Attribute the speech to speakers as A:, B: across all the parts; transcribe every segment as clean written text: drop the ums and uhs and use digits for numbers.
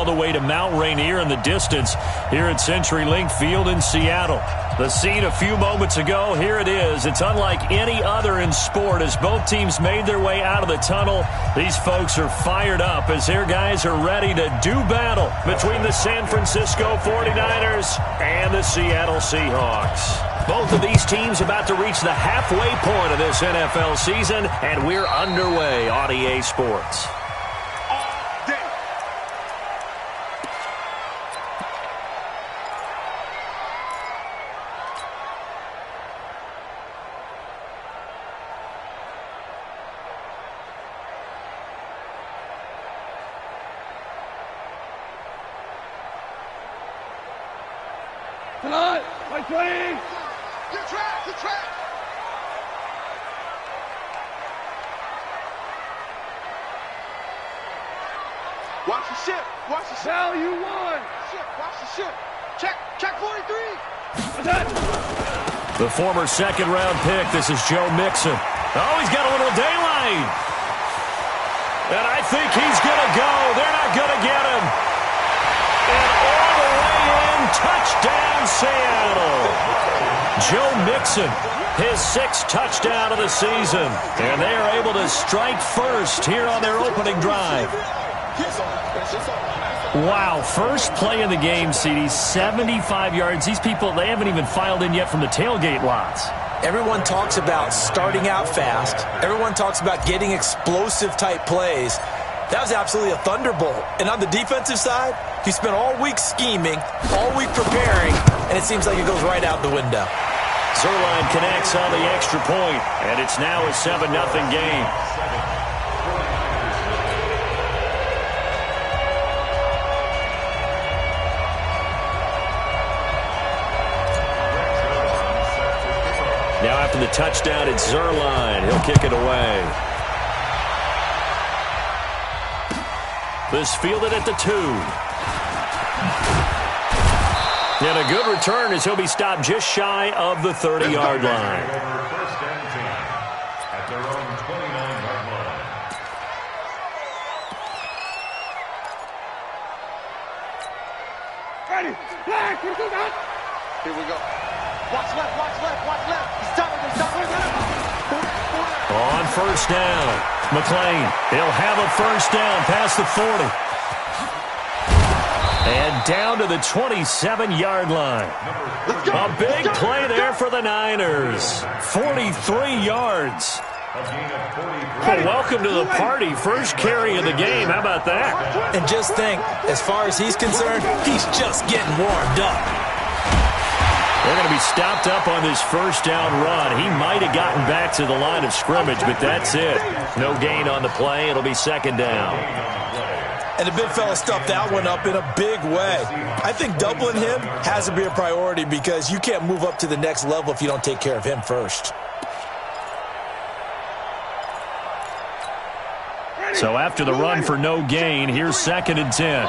A: all the way to Mount Rainier in the distance here at CenturyLink Field in Seattle. The scene a few moments ago, here it is. It's unlike any other in sport as both teams made their way out of the tunnel. These folks are fired up as their guys are ready to do battle between the San Francisco 49ers and the Seattle Seahawks. Both of these teams about to reach the halfway point of this NFL season, and we're underway on EA Sports.
B: Watch the ship. Watch the ship. Now you won. Watch the ship. Check 43.
A: The former second-round pick, this is Joe Mixon. Oh, he's got a little daylight. And I think he's going to go. They're not going to get him. And all the way in, touchdown Seattle. Joe Mixon, his 6th touchdown of the season. And they are able to strike first here on their opening drive. Wow, first play of the game, CD, 75 yards. These people, they haven't even filed in yet from the tailgate lots.
C: Everyone talks about starting out fast. Everyone talks about getting explosive-type plays. That was absolutely a thunderbolt. And on the defensive side, he spent all week scheming, all week preparing, and it seems like it goes right out the window.
A: Zuerlein connects on the extra point, and it's now a 7-0 game. Now after the touchdown, it's Zuerlein. He'll kick it away. This fielded at the 2. And a good return as he'll be stopped just shy of the 30-yard line.
D: First and 10 at their own 29-yard line.
B: Ready. Here we go. Watch left, watch left, watch left. He's stopping.
A: On first down, McClain. He'll have a first down past the 40. And down to the 27-yard line. A big play there for the Niners. 43 yards. Well, welcome to the party. First carry of the game. How about that?
C: And just think, as far as he's concerned, he's just getting warmed up.
A: They're going to be stopped up on this first down run. He might have gotten back to the line of scrimmage, but that's it. No gain on the play. It'll be second down.
C: And the big fella stuffed that one up in a big way. I think doubling him has to be a priority because you can't move up to the next level if you don't take care of him first.
A: So after the run for no gain, here's second and 10.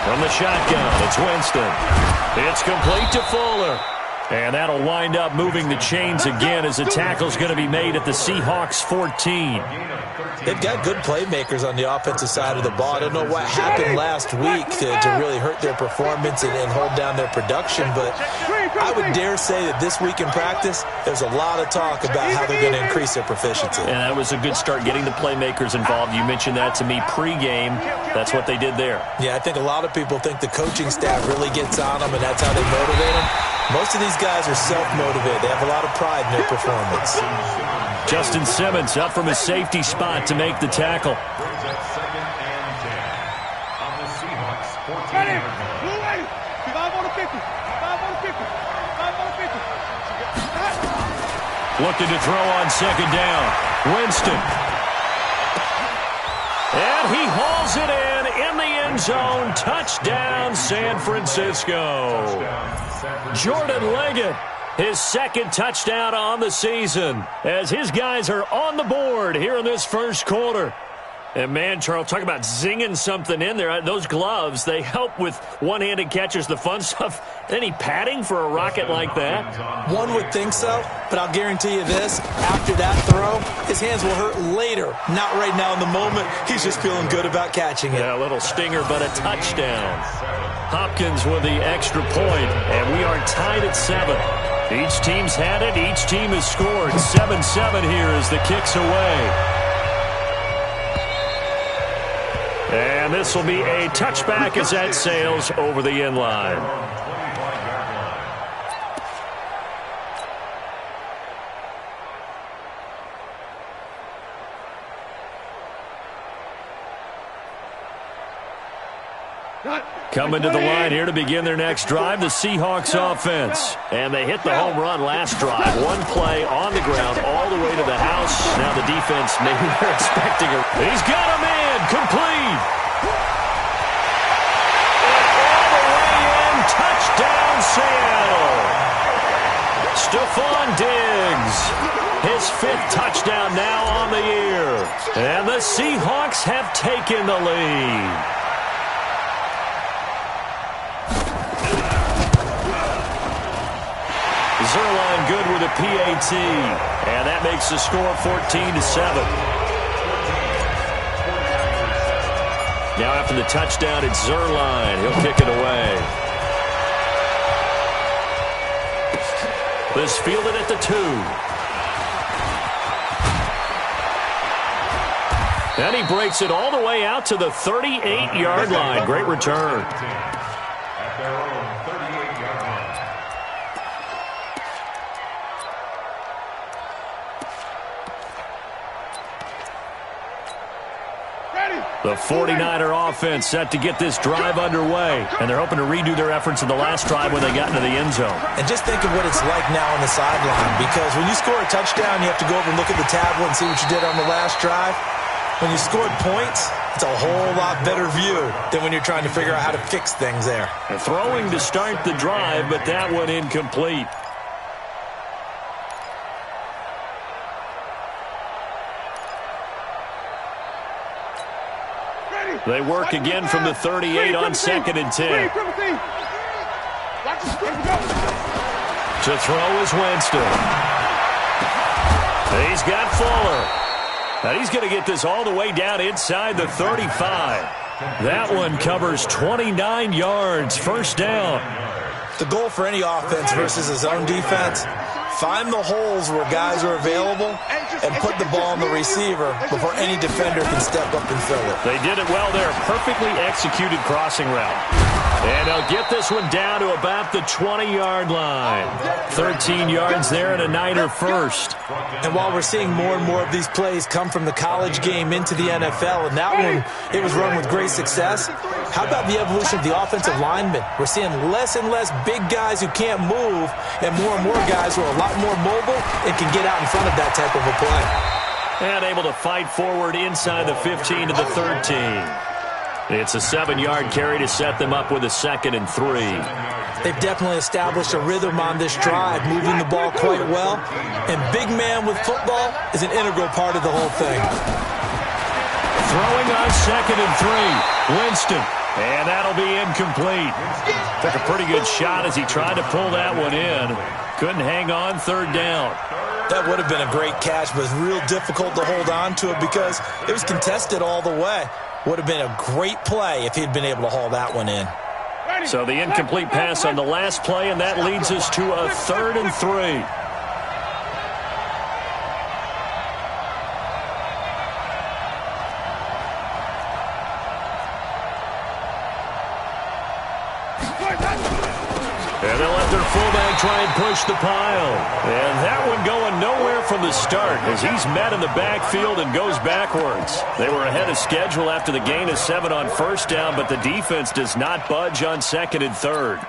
A: From the shotgun, it's Winston. It's complete to Fuller. And that'll wind up moving the chains again as the tackle's going to be made at the Seahawks 14.
C: They've got good playmakers on the offensive side of the ball. I don't know what happened last week to really hurt their performance and hold down their production, but I would dare say that this week in practice, there's a lot of talk about how they're going to increase their proficiency.
A: And that was a good start, getting the playmakers involved. You mentioned that to me pregame. That's what they did there.
C: Yeah, I think a lot of people think the coaching staff really gets on them, and that's how they motivate them. Most of these guys are self-motivated. They have a lot of pride in their performance.
A: Justin Simmons up from his safety spot to make the tackle.
D: Second and 10 on the Seahawks 14-yard line.
B: 5 on the 50. 5 on the 50. 5 on the 50.
A: Looking to throw on second down. Winston. And he hauls it in the end zone. Touchdown, San Francisco. Jordan Leggett, his second touchdown on the season as his guys are on the board here in this first quarter. And, man, Charles, talk about zinging something in there. Those gloves, they help with one-handed catches, the fun stuff. Any padding for a rocket like that?
C: One would think so, but I'll guarantee you this. After that throw, his hands will hurt later. Not right now in the moment. He's just feeling good about catching it.
A: Yeah, a little stinger, but a touchdown. Hopkins with the extra point, and we are tied at 7. Each team's had it. Each team has scored. 7-7 here as the kick's away. And this will be a touchback as that sails over the end line. Coming to the line here to begin their next drive, the Seahawks offense. And they hit the home run last drive. One play on the ground all the way to the house. Now the defense, maybe they're expecting a... He's got a man, complete. And all the way in, touchdown Seattle. Stephon Diggs, his 5th touchdown now on the year. And the Seahawks have taken the lead. Zuerlein good with a PAT, and that makes the score 14-7. Now after the touchdown, it's Zuerlein. He'll kick it away. This fielded at the 2. And he breaks it all the way out to the 38-yard line. Great return.
D: At their own 38-yard line.
A: The 49er offense set to get this drive underway, and they're hoping to redo their efforts in the last drive when they got into the end zone.
C: And just think of what it's like now on the sideline, because when you score a touchdown, you have to go over and look at the tablet and see what you did on the last drive. When you scored points, it's a whole lot better view than when you're trying to figure out how to fix things there.
A: And throwing to start the drive, but that one incomplete. They work again from the 38 on 2nd and 10. To throw is Winston. He's got Fuller. And he's going to get this all the way down inside the 35. That one covers 29 yards. First down.
C: The goal for any offense versus his own defense, find the holes where guys are available and put the ball on the receiver before any defender can step up and fill it.
A: They did it well there. Perfectly executed crossing route. And they'll get this one down to about the 20-yard line. 13 yards there and a Niner first.
C: And while we're seeing more and more of these plays come from the college game into the NFL, and that one, it was run with great success, how about the evolution of the offensive linemen? We're seeing less and less big guys who can't move and more guys who are a lot more mobile and can get out in front of that type of a play.
A: And able to fight forward inside the 15 to the 13. It's a 7-yard carry to set them up with a 2nd and 3.
C: They've definitely established a rhythm on this drive, moving the ball quite well. And big man with football is an integral part of the whole thing.
A: Throwing on 2nd and 3. Winston. And that'll be incomplete. Took a pretty good shot as he tried to pull that one in. Couldn't hang on 3rd down.
C: That would have been a great catch, but it's real difficult to hold on to it because it was contested all the way. Would have been a great play if he'd been able to haul that one in.
A: So the incomplete pass on the last play, and that leads us to a 3rd and 3. And they'll let their fullback try and push the pile. And that one going nowhere from the start as he's met in the backfield and goes backwards. They were ahead of schedule after the gain of 7 on 1st down, but the defense does not budge on 2nd and 3rd.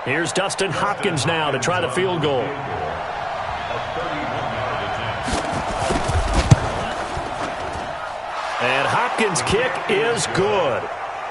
A: Here's Dustin Hopkins now to try the field goal. And Hopkins' kick is good.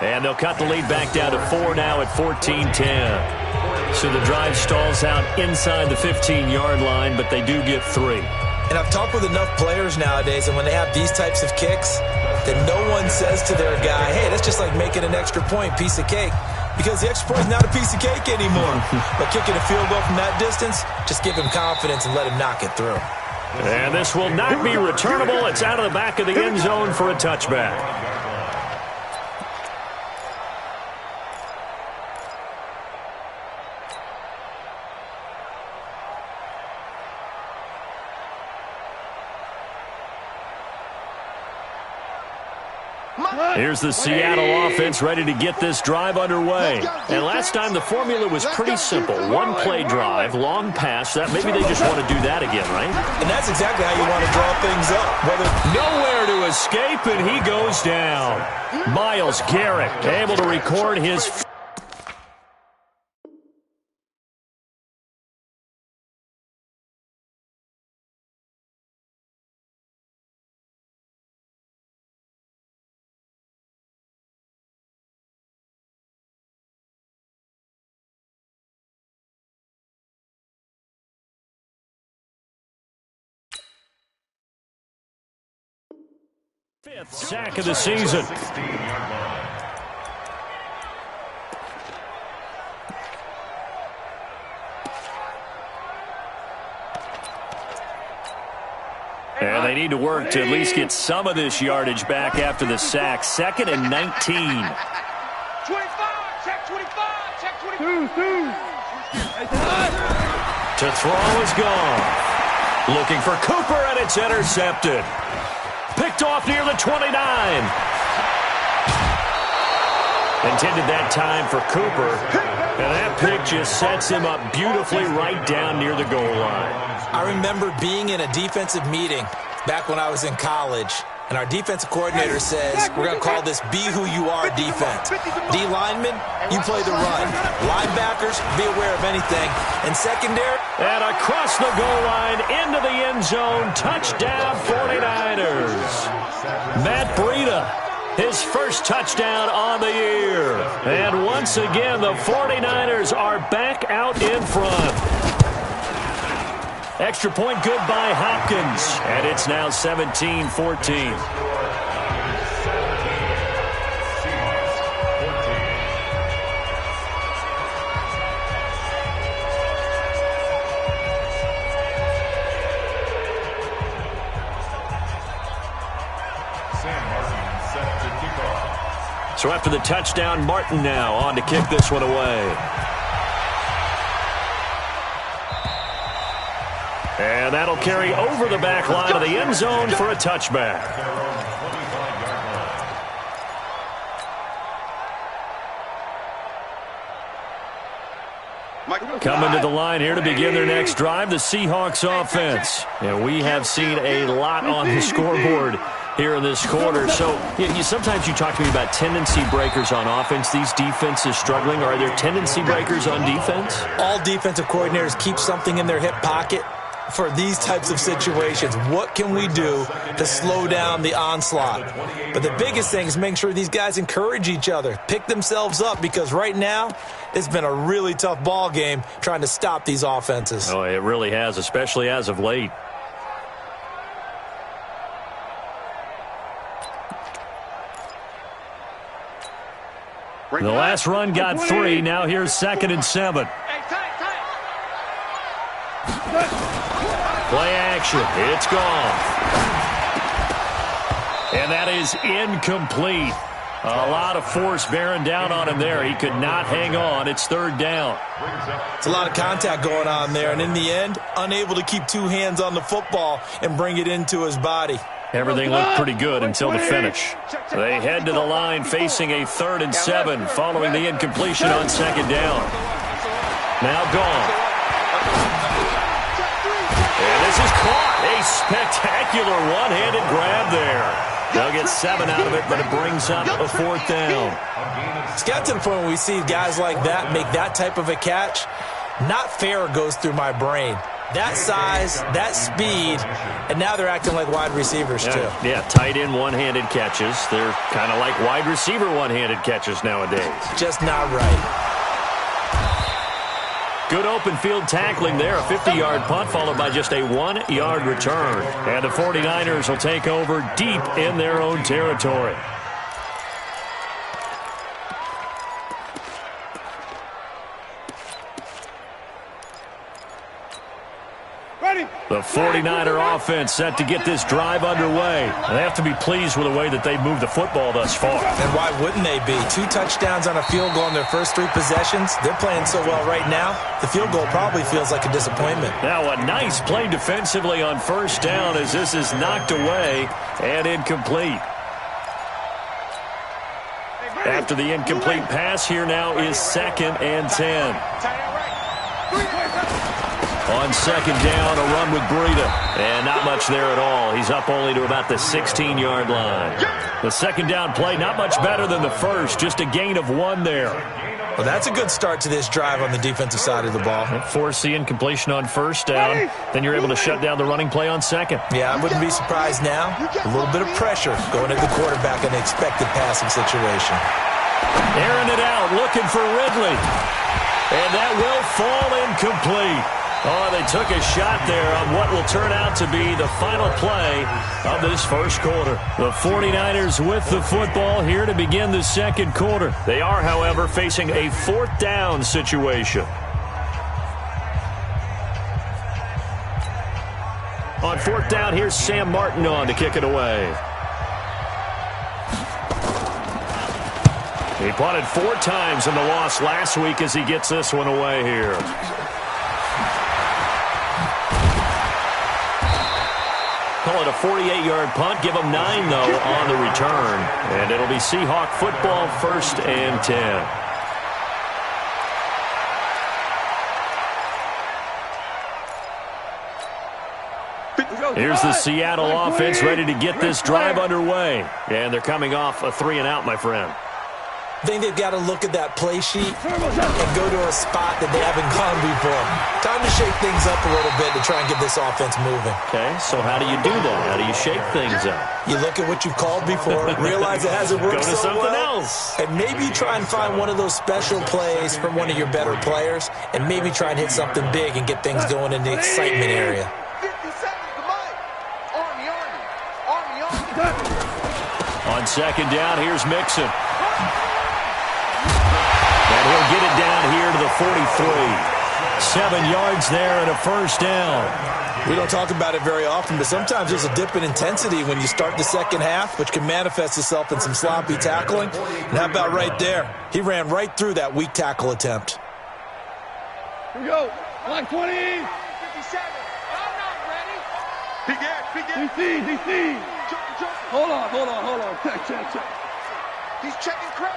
A: And they'll cut the lead back down to 4 now at 14-10. So the drive stalls out inside the 15-yard line, but they do get 3.
C: And I've talked with enough players nowadays, and when they have these types of kicks, that no one says to their guy, hey, that's just like making an extra point, piece of cake. Because the extra point is not a piece of cake anymore. But kicking a field goal from that distance, just give him confidence and let him knock it through.
A: And this will not be returnable. It's out of the back of the end zone for a touchback. Here's the Seattle offense ready to get this drive underway. And last time the formula was pretty simple. One play drive, long pass. That maybe they just want to do that again, right?
C: And that's exactly how you want to draw things up.
A: Nowhere to escape, and he goes down. Myles Garrett able to record his... fifth sack of the season. And they need to work to at least get some of this yardage back after the sack. 2nd and 19.
B: 25, check 25, check 25.
A: To throw is gone. Looking for Cooper, and it's intercepted. Picked off near the 29. Intended that time for Cooper. And that pick just sets him up beautifully right down near the goal line.
C: I remember being in a defensive meeting back when I was in college, and our defensive coordinator says, we're going to call this Be Who You Are defense. D linemen, you play the run. Linebackers, be aware of anything. And secondary.
A: And across the goal line, into the end zone, touchdown 49ers. Matt Breida, his first touchdown on the year. And once again, the 49ers are back out in front. Extra point good by Hopkins. And it's now 17-14. So after the touchdown, Martin now on to kick this one away. And that'll carry over the back line of the end zone for a touchback. Coming to the line here to begin their next drive, the Seahawks offense. And we have seen a lot on the scoreboard here in this quarter. So sometimes you talk to me about tendency breakers on offense. These defenses struggling. Are there tendency breakers on defense?
C: All defensive coordinators keep something in their hip pocket for these types of situations. What can we do to slow down the onslaught? But the biggest thing is making sure these guys encourage each other, pick themselves up, because right now it's been a really tough ball game trying to stop these offenses.
A: Oh, it really has, especially as of late. The last run got 3. Now here's 2nd and 7. Play action. It's gone. And that is incomplete. A lot of force bearing down on him there. He could not hang on. It's 3rd down.
C: It's a lot of contact going on there. And in the end, unable to keep 2 hands on the football and bring it into his body.
A: Everything looked pretty good until the finish. They head to the line facing a 3rd and 7 following the incompletion on 2nd down. Now gone. And this is caught. A spectacular one-handed grab there. They'll get 7 out of it, but it brings up a 4th down.
C: It's got to the point where we see guys like that make that type of a catch. Not fair goes through my brain. That size, that speed, and now they're acting like wide receivers too.
A: Yeah, tight end one-handed catches. They're kind of like wide receiver one-handed catches nowadays.
C: Just not right.
A: Good open field tackling there. A 50-yard punt followed by just a 1-yard return. And the 49ers will take over deep in their own territory. The 49er offense set to get this drive underway. They have to be pleased with the way that they moved the football thus far.
C: And why wouldn't they be? 2 touchdowns on a field goal in their first 3 possessions. They're playing so well right now, the field goal probably feels like a disappointment.
A: Now a nice play defensively on first down as this is knocked away and incomplete. After the incomplete pass, here now is 2nd and 10. On 2nd down, a run with Breida. And not much there at all. He's up only to about the 16-yard line. The 2nd down play, not much better than the first. Just a gain of 1 there.
C: Well, that's a good start to this drive on the defensive side of the ball.
A: Force the incompletion on first down. Then you're able to shut down the running play on 2nd.
C: Yeah, I wouldn't be surprised now. A little bit of pressure going at the quarterback in an expected passing situation.
A: Airing it out, looking for Ridley. And that will fall incomplete. Oh, they took a shot there on what will turn out to be the final play of this first quarter. The 49ers with the football here to begin the second quarter. They are, however, facing a 4th down situation. On 4th down, here's Sam Martin on to kick it away. He punted 4 times in the loss last week as he gets this one away here. Call it a 48-yard punt. Give them 9, though, on the return. And it'll be Seahawk football, 1st and 10. Here's the Seattle offense ready to get this drive underway. And they're coming off a 3-and-out, my friend.
C: I think they've got to look at that play sheet and go to a spot that they haven't gone before. Time to shake things up a little bit to try and get this offense moving.
A: Okay, so how do you do that? How do you shake things up?
C: You look at what you've called before, realize it hasn't worked
A: so well. Go to something else.
C: And maybe try and find one of those special plays from one of your better players, and maybe try and hit something big and get things going in the excitement area.
B: 50 seconds to Mike. Army.
A: On 2nd down, here's Mixon. And he'll get it down here to the 43. 7 yards there and a 1st down.
C: We don't talk about it very often, but sometimes there's a dip in intensity when you start the second half, which can manifest itself in some sloppy tackling. And how about right there? He ran right through that weak tackle attempt.
B: Here we go. Line 20. 57. I'm not ready. Big ass. DC. Hold on. Check. He's checking crack.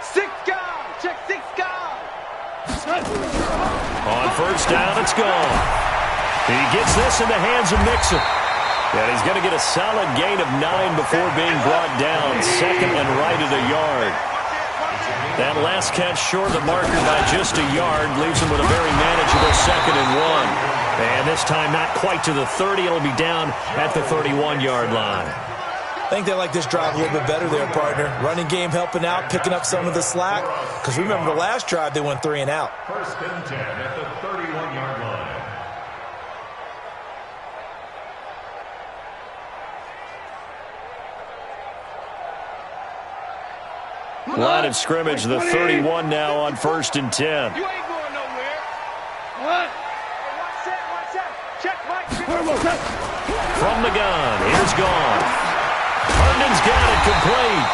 B: 6 guys. Check 6 guys.
A: On 1st down, it's gone. He gets this in the hands of Mixon. And he's going to get a solid gain of 9 before being brought down. 2nd and right at a yard. That last catch short of the marker by just a yard leaves him with a very manageable 2nd and 1. And this time not quite to the 30. It'll be down at the 31-yard line.
C: I think they like this drive a little bit better there, partner. Running game helping out, picking up some of the slack. Because remember the last drive, they went 3 and out.
D: 1st and 10 at the 31-yard line.
A: Line of scrimmage, the 31 now on 1st and 10.
B: You ain't going nowhere. What? One set. Check, Mike.
A: From the gun, here's gone. Herndon's got it complete.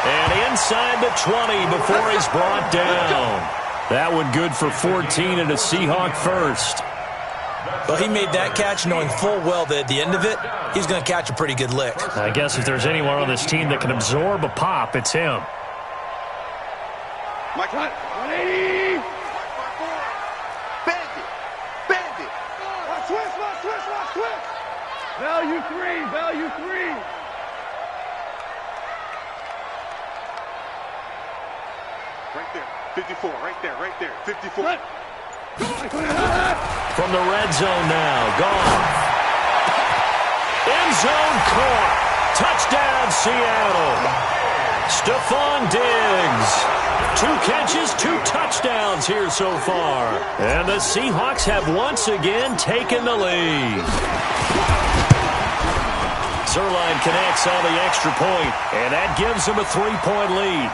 A: And inside the 20 before he's brought down. That one good for 14 and a Seahawk 1st.
C: Well, he made that catch knowing full well that at the end of it, he's going to catch a pretty good lick.
A: I guess if there's anyone on this team that can absorb a pop, it's him.
B: Mike, 180. Bandit. Watch twist. Value three. Right there. 54. Right there. 54.
A: From the red zone now, Goff. End zone caught. Touchdown, Seattle. Stephon Diggs. 2 catches, 2 touchdowns here so far. And the Seahawks have once again taken the lead. Zuerlein connects on the extra point, and that gives them a 3-point lead.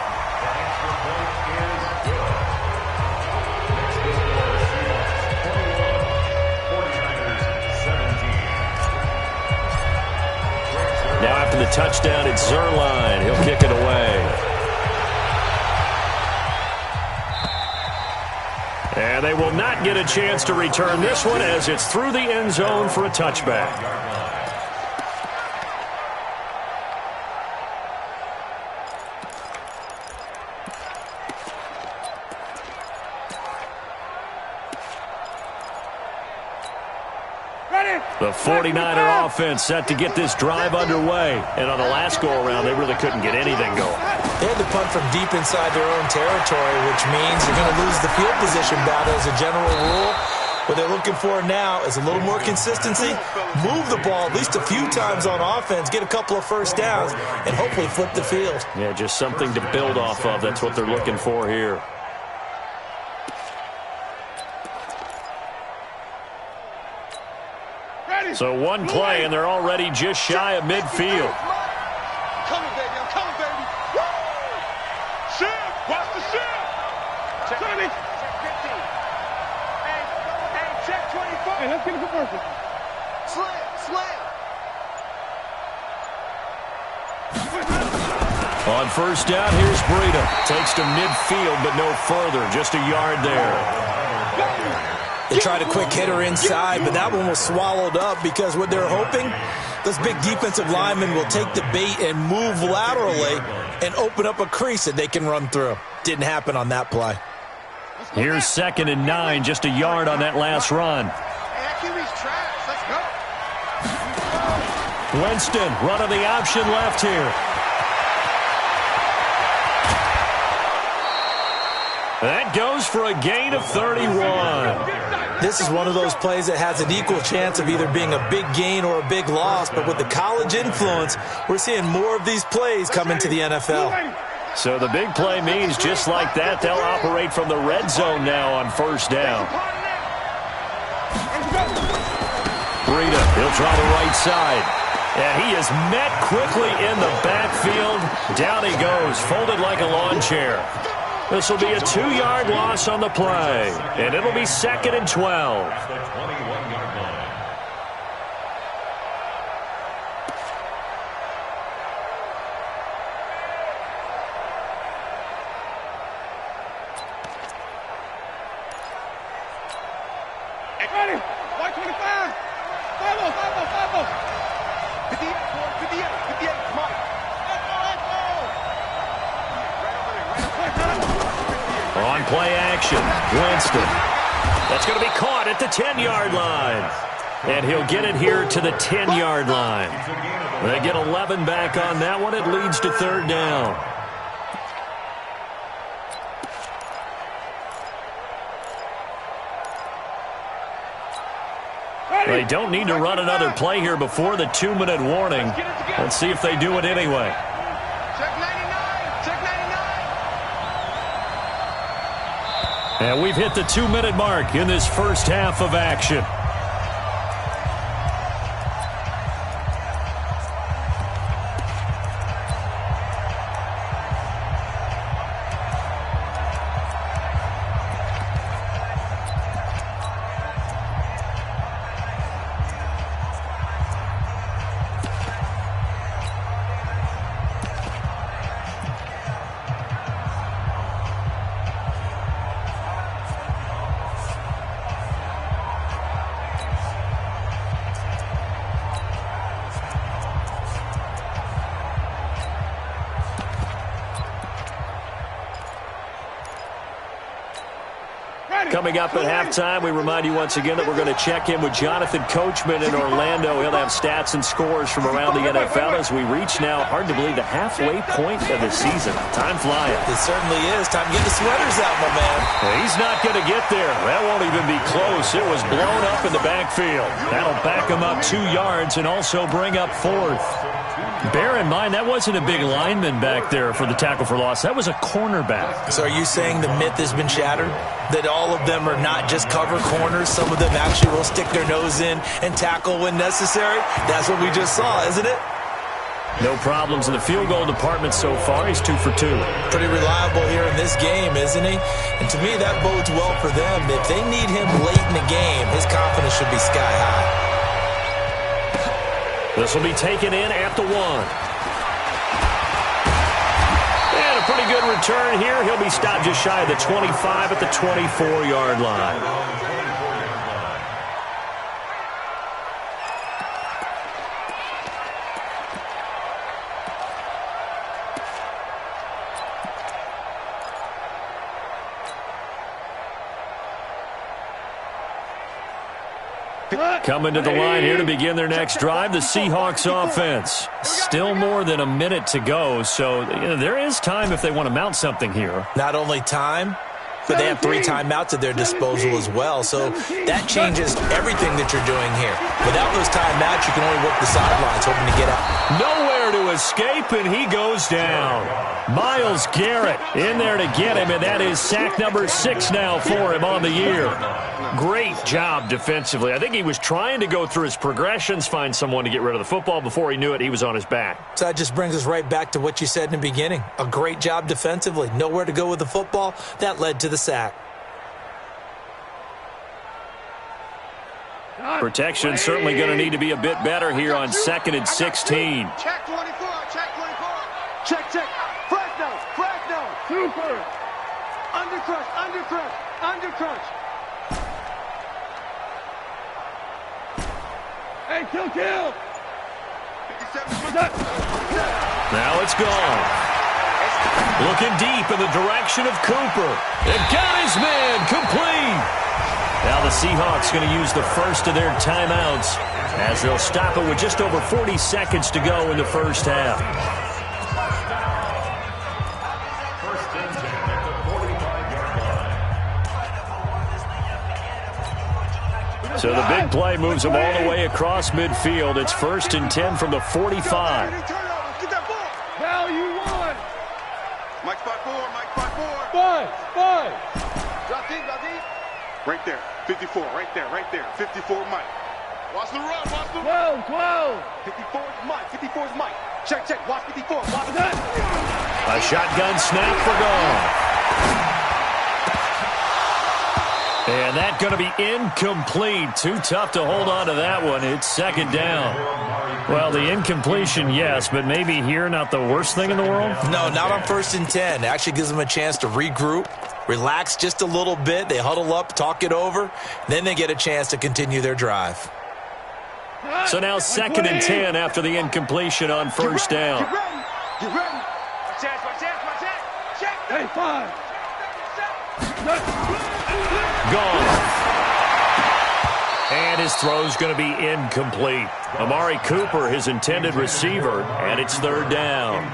A: Now after the touchdown, it's Zuerlein. He'll kick it away. And they will not get a chance to return this one as it's through the end zone for a touchback. The 49er offense set to get this drive underway. And on the last go-around, they really couldn't get anything going.
C: They had to punt from deep inside their own territory, which means you're going to lose the field position battle as a general rule. What they're looking for now is a little more consistency, move the ball at least a few times on offense, get a couple of first downs, and hopefully flip the field.
A: Yeah, just something to build off of. That's what they're looking for here. So one play, and they're already just shy of midfield.
B: I'm coming, baby. I'm coming, baby. Woo! Shift. Watch the shift. Check 20. Check 15. Hey, check 24. Hey, let's get it converted. Slam.
A: On first down, here's Breida. Takes to midfield, but no further. Just a yard there.
C: They tried a quick hitter inside, but that one was swallowed up because what they're hoping, those big defensive linemen will take the bait and move laterally and open up a crease that they can run through. Didn't happen on that play.
A: Here's 2nd and 9, just a yard on that last run. Winston running the option left here. That goes for a gain of 31.
C: This is one of those plays that has an equal chance of either being a big gain or a big loss, but with the college influence, we're seeing more of these plays come into the NFL.
A: So the big play means just like that, they'll operate from the red zone now on first down. Breida, he'll try the right side. And he is met quickly in the backfield. Down he goes, folded like a lawn chair. This will be a 2-yard loss on the play, and it'll be 2nd and 12.
B: Hey, ready? 125. 58, come on.
A: On play action, Winston. That's going to be caught at the 10-yard line. And he'll get it here to the 10-yard line. They get 11 back on that one. It leads to 3rd down. They don't need to run another play here before the 2-minute warning. Let's see if they do it anyway. And we've hit the 2-minute mark in this first half of action. Coming up at halftime, we remind you once again that we're going to check in with Jonathan Coachman in Orlando. He'll have stats and scores from around the NFL as we reach now, hard to believe, the halfway point of the season. Time flying.
C: It certainly is. Time to get the sweaters out, my man.
A: He's not going to get there. That won't even be close. It was blown up in the backfield. That'll back him up 2 yards and also bring up 4th. Bear in mind, that wasn't a big lineman back there for the tackle for loss. That was a cornerback.
C: So are you saying the myth has been shattered? That all of them are not just cover corners? Some of them actually will stick their nose in and tackle when necessary? That's what we just saw, isn't it?
A: No problems in the field goal department so far. He's 2 for 2.
C: Pretty reliable here in this game, isn't he? And to me, that bodes well for them. If they need him late in the game, his confidence should be sky high.
A: This will be taken in at the 1. And a pretty good return here. He'll be stopped just shy of the 25 at the 24-yard line. Coming to the line here to begin their next drive, the Seahawks offense. Still more than a minute to go, so there is time if they want to mount something here.
C: Not only time, but they have 3 timeouts at their disposal as well, so that changes everything that you're doing here. Without those timeouts, you can only work the sidelines, hoping to get out.
A: Nowhere to escape, and he goes down. Myles Garrett in there to get him, and that is sack number 6 now for him on the year. Great job defensively. I think he was trying to go through his progressions, find someone to get rid of the football. Before he knew it, he was on his back.
C: So that just brings us right back to what you said in the beginning. A great job defensively. Nowhere to go with the football. That led to the sack.
A: Protection certainly going to need to be a bit better here on 2nd and 16.
B: Check 24, check 24. Check. Fresno. Super. Undercrush. Hey, kill. 57.
A: Now it's gone. Looking deep in the direction of Cooper. It got his man complete. Now the Seahawks going to use the first of their timeouts as they'll stop it with just over 40 seconds to go in the first half. So the big play moves them all the way across midfield. It's 1st and 10 from the 45.
B: Now you won. Mike spot 4. 5. Drop deep. Right there. 54. Right there. 54 Mike. Watch the run. 12. 54 is Mike. Check. Watch 54. Watch that.
A: A shotgun snap for Goff. And that's going to be incomplete. Too tough to hold on to that one. It's 2nd down. Well, the incompletion, yes, but maybe here not the worst thing in the world?
C: No, not on 1st and 10. It actually gives them a chance to regroup, relax just a little bit. They huddle up, talk it over. Then they get a chance to continue their drive.
A: So now 2nd and 10 after the incompletion on 1st down.
B: Get ready. Check. Hey, 5.
A: Gone. And his throw's going to be incomplete. Amari Cooper, his intended receiver, and it's 3rd down.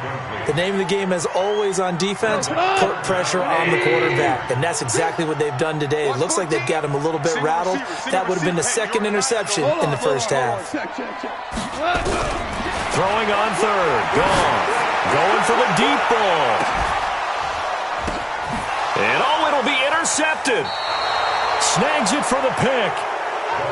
C: The name of the game, as always on defense, put pressure on the quarterback. And that's exactly what they've done today. It looks like they've got him a little bit rattled. That would have been the 2nd interception in the first half.
A: Throwing on 3rd. Gone. Going for the deep ball. And it'll be intercepted. Snags it for the pick.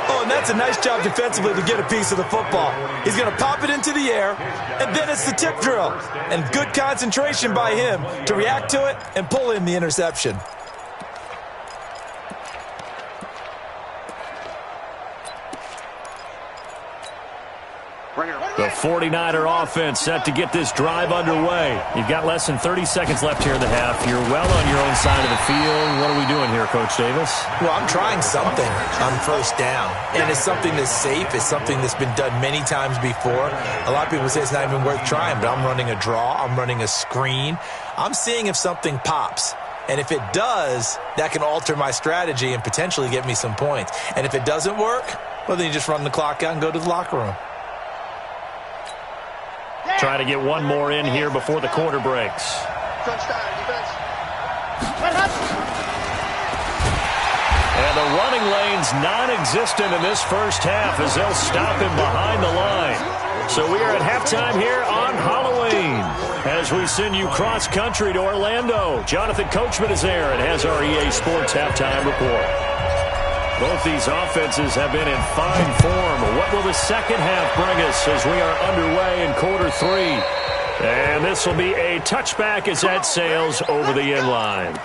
C: Oh, and that's a nice job defensively to get a piece of the football. He's going to pop it into the air, and then it's the tip drill. And good concentration by him to react to it and pull in the interception.
A: The 49er offense set to get this drive underway. You've got less than 30 seconds left here in the half. You're well on your own side of the field. What are we doing here, Coach Davis?
C: Well, I'm trying something on 1st down. And it's something that's safe. It's something that's been done many times before. A lot of people say it's not even worth trying, but I'm running a draw. I'm running a screen. I'm seeing if something pops. And if it does, that can alter my strategy and potentially get me some points. And if it doesn't work, well, then you just run the clock out and go to the locker room.
A: Try to get one more in here before the quarter breaks. And the running lane's non-existent in this first half as they'll stop him behind the line. So we are at halftime here on Halloween as we send you cross-country to Orlando. Jonathan Coachman is there and has our EA Sports halftime report. Both these offenses have been in fine form. What will the second half bring us as we are underway in quarter three? And this will be a touchback as that sails over the end line.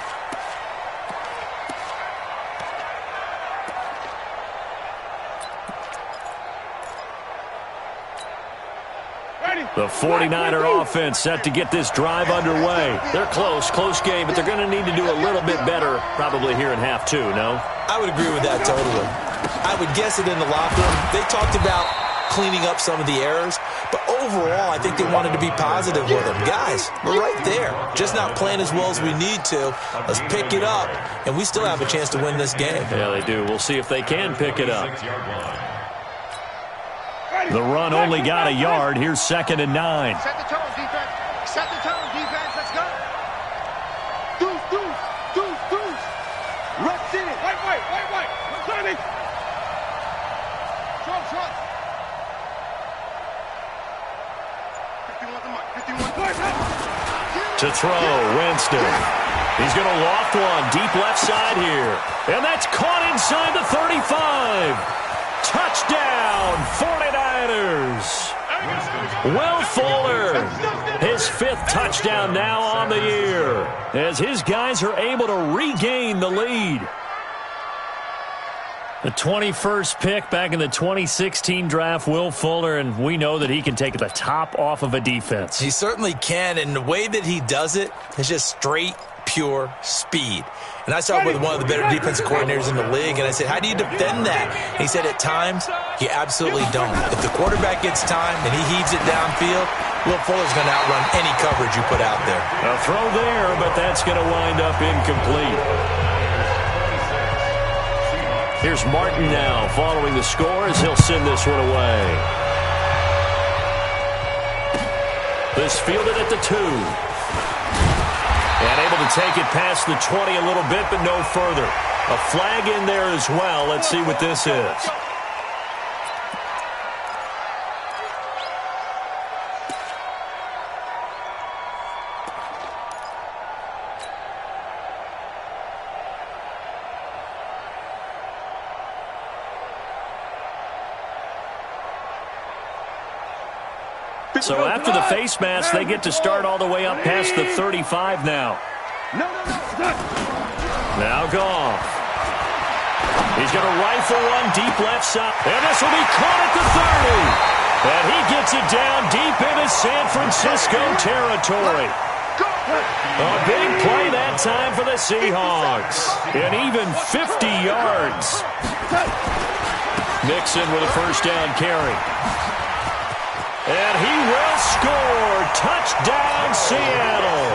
A: The 49er offense set to get this drive underway. They're close game, but they're going to need to do a little bit better probably here in half two, no?
C: I would agree with that totally. I would guess it in the locker room. They talked about cleaning up some of the errors, but overall, I think they wanted to be positive with them. Guys, we're right there. Just not playing as well as we need to. Let's pick it up, and we still have a chance to win this game.
A: Yeah, they do. We'll see if they can pick it up. The run only got a yard. Here's 2nd and 9.
B: Set the tone, defense. Set the tone, defense. Let's go. Deuce. Reps in it. White. Sunny. Trump. 51
A: To throw, Winston. He's going to loft one deep left side here. And that's caught inside the 35. Touchdown, 49ers. Will Fuller, his 5th touchdown now on the year, as his guys are able to regain the lead. The 21st pick back in the 2016 draft, Will Fuller, and we know that he can take the top off of a defense.
C: He certainly can, and the way that he does it is just straight, pure speed. And I saw it with one of the better defensive coordinators in the league, and I said, how do you defend that? And he said, at times, you absolutely don't. If the quarterback gets time and he heaves it downfield, Will Fuller's going to outrun any coverage you put out there.
A: A throw there, but that's going to wind up incomplete. Here's Martin now following the score as he'll send this one away. This fielded at the 2. And able to take it past the 20 a little bit, but no further. A flag in there as well. Let's see what this is. So after the face mask, they get to start all the way up past the 35 now. Now Goff. He's going to rifle one deep left side. And this will be caught at the 30. And he gets it down deep into San Francisco territory. A big play that time for the Seahawks. And even 50 yards. Mixon with a first down carry. And he will score. Touchdown, Seattle.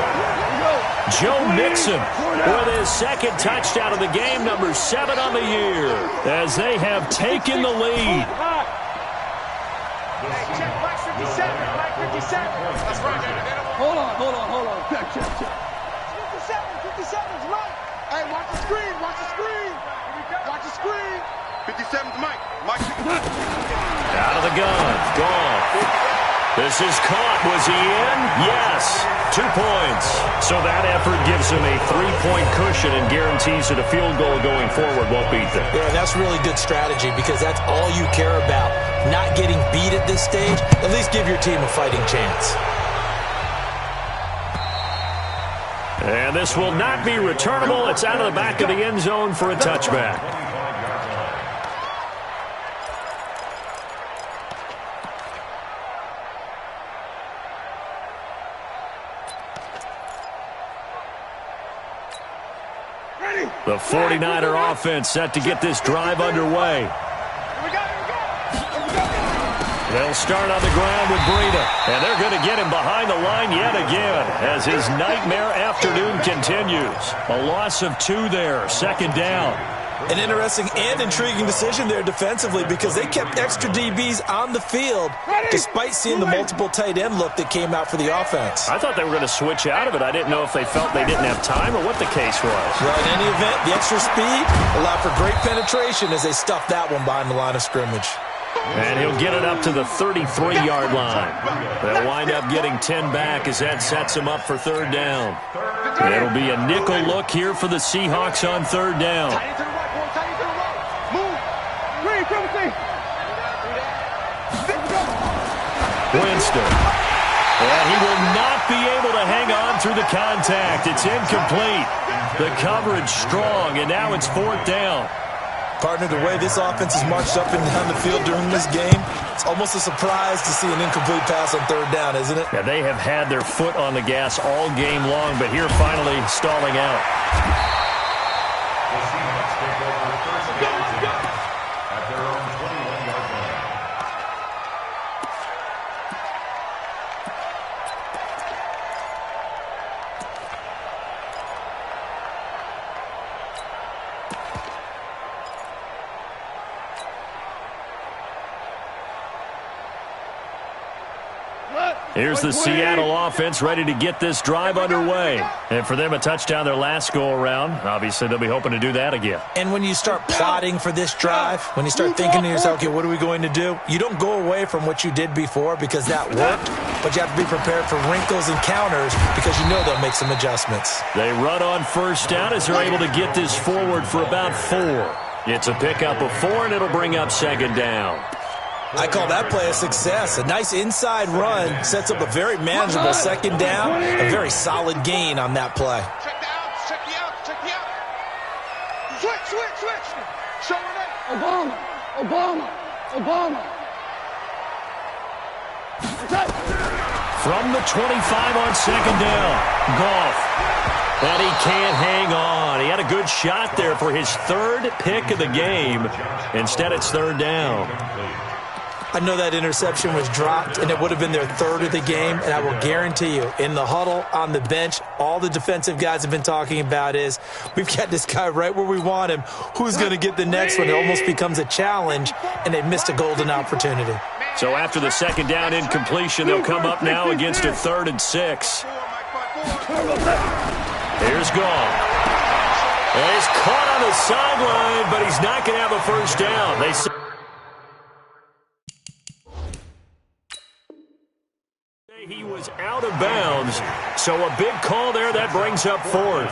A: Joe Mixon with his 2nd touchdown of the game, number 7 on the year, as they have taken the lead.
B: Check, Mike 57. That's right. Hold on. Check. 57's right. Hey, watch the screen. Watch the screen. 57's Mike.
A: Out of the gun. Goff. This is caught. Was he in? Yes. 2 points. So that effort gives him a 3-point cushion and guarantees that a field goal going forward won't beat them.
C: Yeah, that's really good strategy because that's all you care about. Not getting beat at this stage. At least give your team a fighting chance.
A: And this will not be returnable. It's out of the back of the end zone for a touchback. The 49er offense set to get this drive underway. They'll start on the ground with Breida. And they're going to get him behind the line yet again as his nightmare afternoon continues. A loss of 2 there, second down.
C: An interesting and intriguing decision there defensively because they kept extra DBs on the field despite seeing the multiple tight end look that came out for the offense.
A: I thought they were going to switch out of it. I didn't know if they felt they didn't have time or what the case was.
C: Well, in any event, the extra speed allowed for great penetration as they stuffed that one behind the line of scrimmage.
A: And he'll get it up to the 33-yard line. They'll wind up getting 10 back as that sets him up for third down. It'll be a nickel look here for the Seahawks on third down. Winston. And he will not be able to hang on through the contact. It's incomplete. The coverage strong, and now it's fourth down.
C: Partner, the way this offense has marched up and down the field during this game, it's almost a surprise to see an incomplete pass on third down, isn't it?
A: Yeah, they have had their foot on the gas all game long, but here finally stalling out.
D: The Seahawks take over first and 10 at their own 21-yard line.
A: Here's the Seattle offense ready to get this drive underway. And for them, a touchdown their last go-around. Obviously, they'll be hoping to do that again.
C: And when you start plotting for this drive, when you start thinking to yourself, okay, what are we going to do? You don't go away from what you did before because that worked, but you have to be prepared for wrinkles and counters because you know they'll make some adjustments.
A: They run on first down as they're able to get this forward for about 4. It's a pickup of 4, and it'll bring up second down.
C: I call that play a success. A nice inside run sets up a very manageable second down, a very solid gain on that play.
B: Check the outs, check the outs, check the outs. Switch. Show it. Obama.
A: From the 25 on second down, Goff. But he can't hang on. He had a good shot there for his third pick of the game. Instead, it's third down.
C: I know that interception was dropped, and it would have been their third of the game, and I will guarantee you, in the huddle, on the bench, all the defensive guys have been talking about is, we've got this guy right where we want him. Who's going to get the next one? It almost becomes a challenge, and they missed a golden opportunity.
A: So after the second down incompletion, they'll come up now against a 3rd and 6. Here's Goff. And he's caught on the sideline, but he's not going to have a first down. They say he was out of bounds, so a big call there that brings up 4th.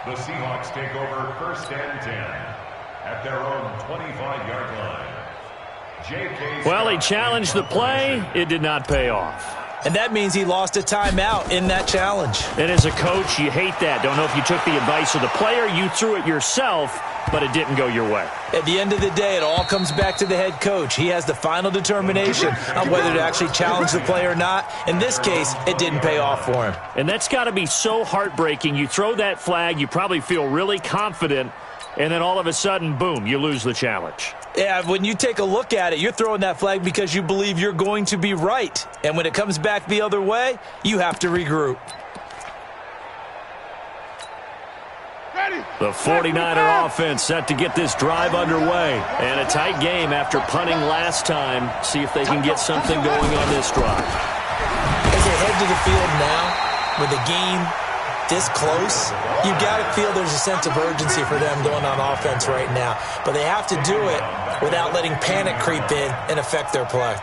D: The Seahawks take over first and 10 at their own 25-yard line.
A: Well, he challenged the play. It did not pay off.
C: And that means he lost a timeout in that challenge.
A: And as a coach, you hate that. Don't know if you took the advice of the player. You threw it yourself, but it didn't go your way.
C: At the end of the day, it all comes back to the head coach. He has the final determination on whether to actually challenge the play or not. In this case, it didn't pay off for him.
A: And that's got to be so heartbreaking. You throw that flag, you probably feel really confident, and then all of a sudden, boom, you lose the challenge.
C: Yeah, when you take a look at it, you're throwing that flag because you believe you're going to be right. And when it comes back the other way, you have to regroup.
A: The 49er offense set to get this drive underway. And a tight game after punting last time. See if they can get something going on this drive.
C: As they head to the field now, with the game this close, you got to feel there's a sense of urgency for them going on offense right now. But they have to do it without letting panic creep in and affect their play.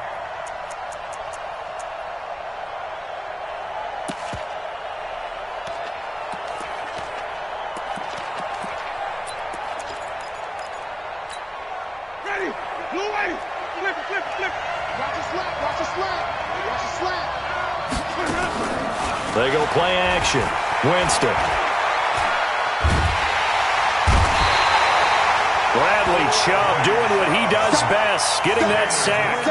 B: Ready, blue way, flip. Watch a slap.
A: They go play action. Winston. Bradley Chubb doing what he does best, getting that sack.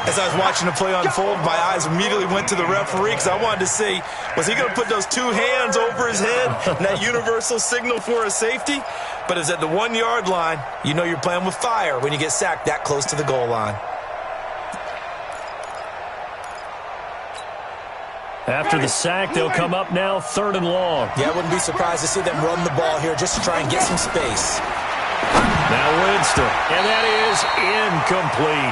C: As I was watching the play unfold, my eyes immediately went to the referee because I wanted to see, was he going to put those 2 hands over his head and that universal signal for a safety? But it's at the 1-yard line. You know you're playing with fire when you get sacked that close to the goal line.
A: After the sack, they'll come up now 3rd and long.
C: Yeah, I wouldn't be surprised to see them run the ball here just to try and get some space.
A: Now Winston, and that is incomplete.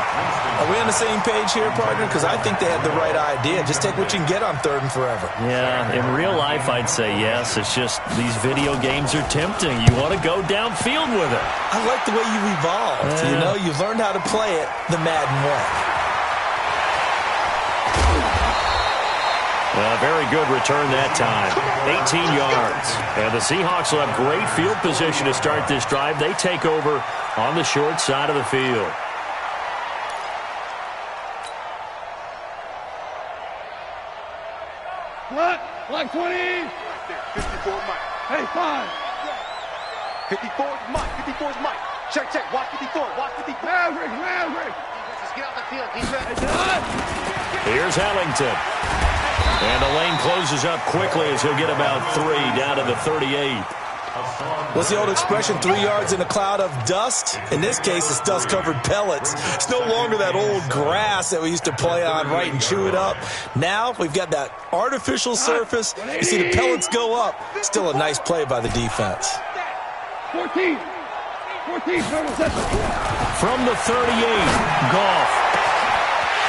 C: Are we on the same page here, partner? Because I think they had the right idea. Just take what you can get on 3rd and forever.
A: Yeah, in real life, I'd say yes. It's just these video games are tempting. You want to go downfield with it.
C: I like the way you evolved.
A: Yeah.
C: You know, you've learned how to play it the Madden way.
A: Very good return that time. 18 yards. And the Seahawks will have great field position to start this drive. They take over on the short side of the field.
B: What? Like 20.
E: 54 Mike.
B: Hey, 5.
E: 54 is Mike. 54 is Mike. Check, check. Watch 54. Watch 54.
B: Maverick.
E: Let's get out the field. Defense.
B: Hey, John.
A: Here's Ellington. And the lane closes up quickly as he'll get about 3 down to the 38.
C: What's the old expression, 3 yards in a cloud of dust? In this case, it's dust-covered pellets. It's no longer that old grass that we used to play on, right, and chew it up. Now we've got that artificial surface. You see the pellets go up. Still a nice play by the defense.
B: 14. 14.
A: From the 38, Goff.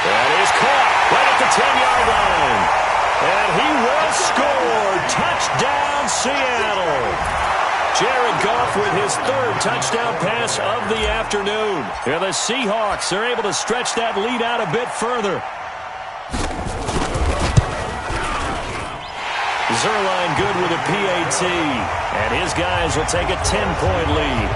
A: That is caught right at the 10-yard line. And he will score. Touchdown, Seattle. Jared Goff with his 3rd touchdown pass of the afternoon. And the Seahawks are able to stretch that lead out a bit further. Zuerlein good with a PAT. And his guys will take a 10-point lead.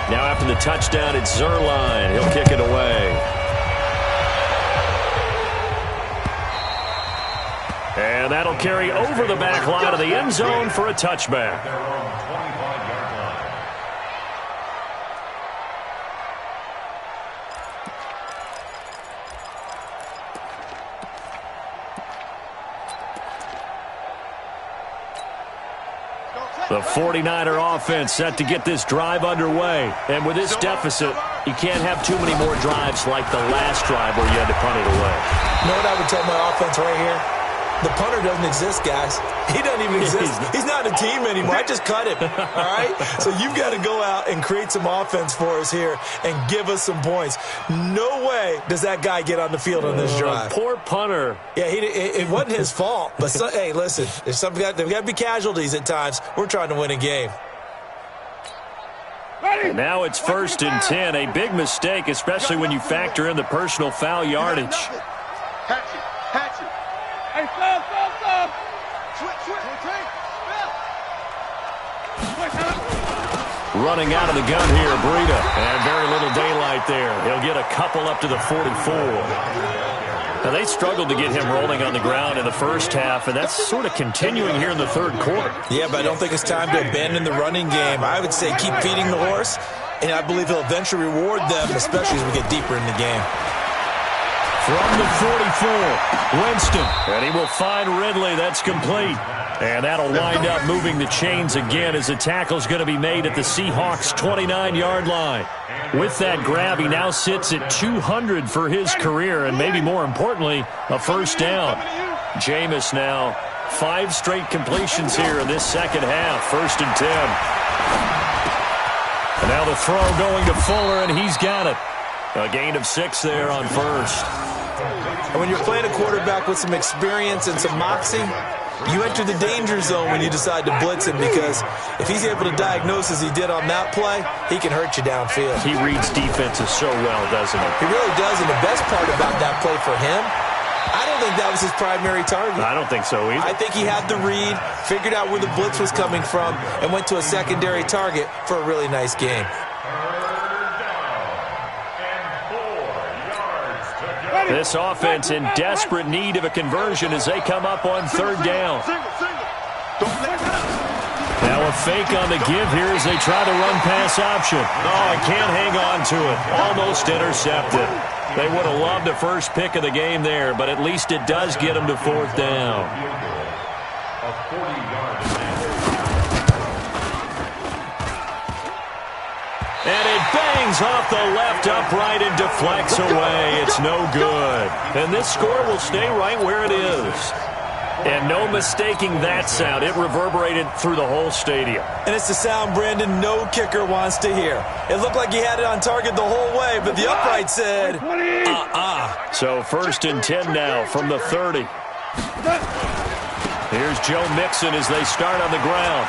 A: Now after the touchdown, it's Zuerlein. He'll kick it away. And that'll carry over the back line of the end zone for a touchback. The 49er offense set to get this drive underway. And with this deficit, you can't have too many more drives like the last drive where you had to punt it away.
C: You know what I would tell my offense right here? The punter doesn't exist, guys. He doesn't even exist. He's not a team anymore. I just cut him, all right? So you've got to go out and create some offense for us here and give us some points. No way does that guy get on the field on this drive.
A: Poor punter.
C: Yeah, it wasn't his fault. But, hey, listen, there's got to be casualties at times. We're trying to win a game.
A: And now it's 1st and 10. A big mistake, especially when you factor in the personal foul yardage.
E: Hatch it.
B: Hey, stop.
E: Switch.
A: Running out of the gun here, Breida. And very little daylight there. He'll get a couple up to the 44. Now, they struggled to get him rolling on the ground in the first half, and that's sort of continuing here in the 3rd quarter.
C: Yeah, but I don't think it's time to abandon the running game. I would say keep feeding the horse, and I believe he'll eventually reward them, especially as we get deeper in the game.
A: From the 44, Winston. And he will find Ridley. That's complete. And that'll wind up moving the chains again as the tackle's going to be made at the Seahawks' 29-yard line. With that grab, he now sits at 200 for his career, and maybe more importantly, a 1st down. Jameis now 5 straight completions here in this second half. 1st and 10. And now the throw going to Fuller, and he's got it. A gain of 6 there on 1st.
C: And when you're playing a quarterback with some experience and some moxie, you enter the danger zone when you decide to blitz him, because if he's able to diagnose as he did on that play, he can hurt you downfield.
A: He reads defenses so well, doesn't he?
C: He really does, and the best part about that play for him, I don't think that was his primary target.
A: I don't think so either.
C: I think he had the read, figured out where the blitz was coming from, and went to a secondary target for a really nice game.
A: This offense in desperate need of a conversion as they come up on 3rd down. Now a fake on the give here as they try the run-pass option. Oh, he can't hang on to it. Almost intercepted. They would have loved the first pick of the game there, but at least it does get them to 4th down. And it bangs off the left upright and deflects away. It's no good. And this score will stay right where it is. And no mistaking that sound. It reverberated through the whole stadium.
C: And it's the sound, Brandon, no kicker wants to hear. It looked like he had it on target the whole way, but the upright said,
A: So 1st and 10 now from the 30. Here's Joe Mixon as they start on the ground.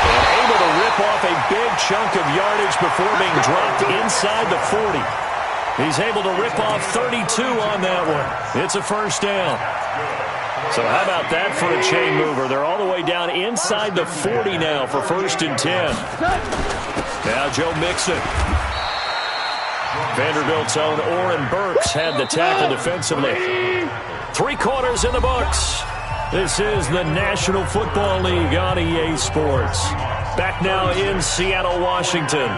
A: And able to rip off a big chunk of yardage before being dropped inside the 40. He's able to rip off 32 on that one. It's a 1st down. So how about that for a chain mover? They're all the way down inside the 40 now for 1st and 10. Now Joe Mixon. Vanderbilt's own Oren Burks had the tackle defensively. 3 quarters in the books. This is the National Football League on EA Sports. Back now in Seattle, Washington.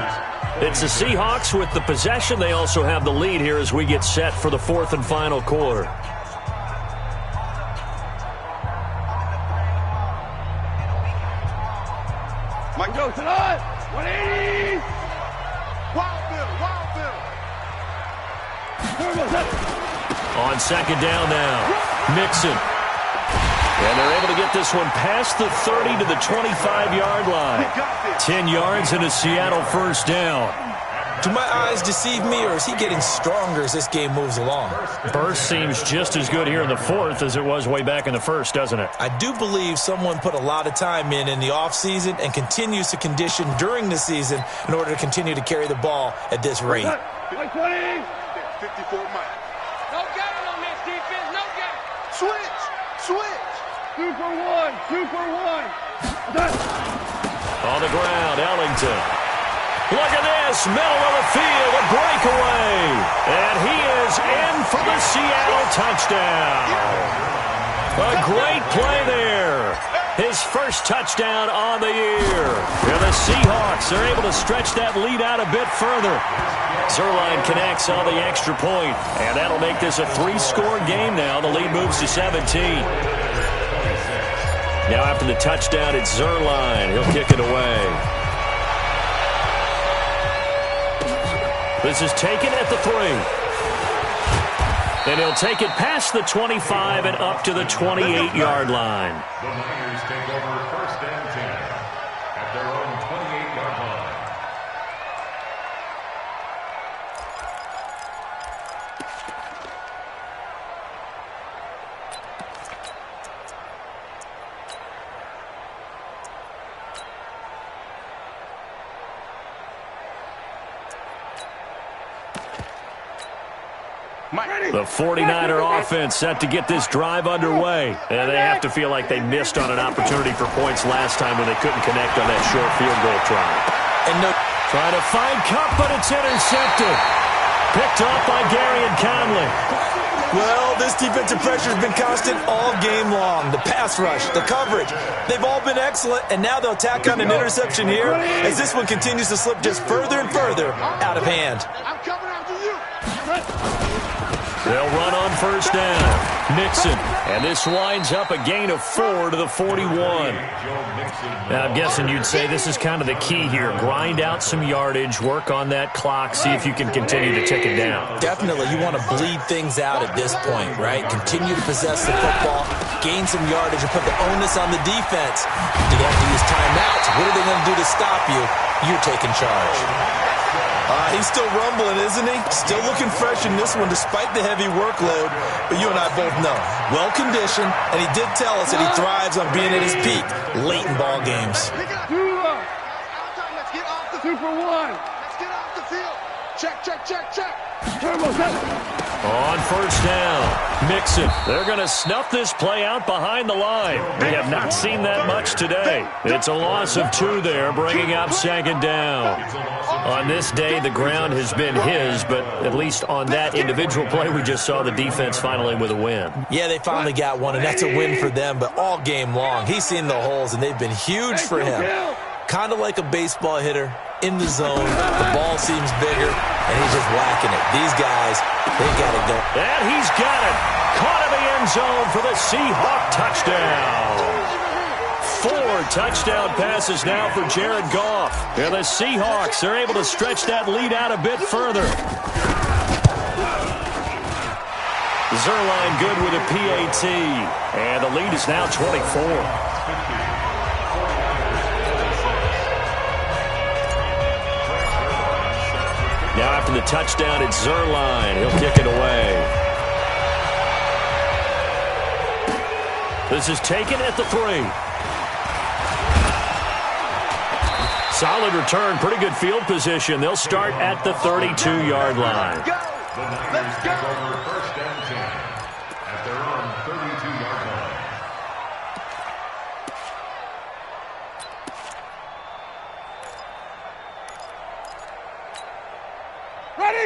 A: It's the Seahawks with the possession. They also have the lead here as we get set for the 4th and final quarter.
B: Mike Joe, tonight, 180. Wild Bill.
A: On 2nd down now, Mixon. And they're able to get this one past the 30 to the 25-yard line. 10 yards and a Seattle 1st down.
C: Do my eyes deceive me, or is he getting stronger as this game moves along?
A: Burst seems just as good here in the 4th as it was way back in the 1st, doesn't it?
C: I do believe someone put a lot of time in the offseason and continues to condition during the season in order to continue to carry the ball at this rate.
B: 20.
E: 54 Mike.
B: No game on this defense, no game. Switch. 2 for 1, 2 for 1.
A: On the ground, Ellington. Look at this, middle of the field, a breakaway. And he is in for the Seattle touchdown. A great play there. His first touchdown on the year. And the Seahawks are able to stretch that lead out a bit further. Zuerlein connects on the extra point, and that'll make this a 3-score game now. The lead moves to 17. Now after the touchdown, it's Zuerlein. He'll kick it away. This is taken at the 3. And he'll take it past the 25 and up to the 28-yard line.
D: The Niners take over 1st and 10 at their own 28-yard line.
A: The 49er offense set to get this drive underway. And they have to feel like they missed on an opportunity for points last time when they couldn't connect on that short field goal try.
C: And
A: Trying to find Kupp, but it's intercepted. Picked up by Gary and Conley.
C: well, this defensive pressure has been constant all game long. The pass rush, the coverage, they've all been excellent, and now they'll tack on an interception here as this one continues to slip just further and further out of hand.
E: I'm coming after you.
A: They'll run on 1st down. Mixon. And this winds up a gain of 4 to the 41. Now, I'm guessing you'd say this is kind of the key here. Grind out some yardage, work on that clock, see if you can continue to tick it down.
C: Definitely, you want to bleed things out at this point, right? Continue to possess the football, gain some yardage, and put the onus on the defense. Do they have to use timeouts? What are they going to do to stop you? You're taking charge. He's still rumbling, isn't he? Still looking fresh in this one despite the heavy workload. But you and I both know, well-conditioned, and he did tell us that he thrives on being at his peak late in ball games.
E: Let's get off the
B: 2 for 1.
E: Let's get off the field. Check.
B: Turbo 7.
A: On 1st down, Mixon. They're going to snuff this play out behind the line. We have not seen that much today. It's a loss of 2 there, bringing up 2nd down. On this day, the ground has been his, but at least on that individual play, we just saw the defense finally with a win.
C: Yeah, they finally got one, and that's a win for them, but all game long, he's seen the holes, and they've been huge for him. Kind of like a baseball hitter in the zone. The ball seems bigger, and he's just whacking it. These guys, they got it going.
A: And he's got it. Caught in the end zone for the Seahawk touchdown. 4 touchdown passes now for Jared Goff. And the Seahawks are able to stretch that lead out a bit further. Zuerlein good with a PAT. And the lead is now 24. Now after the touchdown, it's Zuerlein. He'll kick it away. This is taken at the 3. Solid return, pretty good field position. They'll start at the 32-yard line.
D: The Niners take over first and 10 at their own 32-yard line.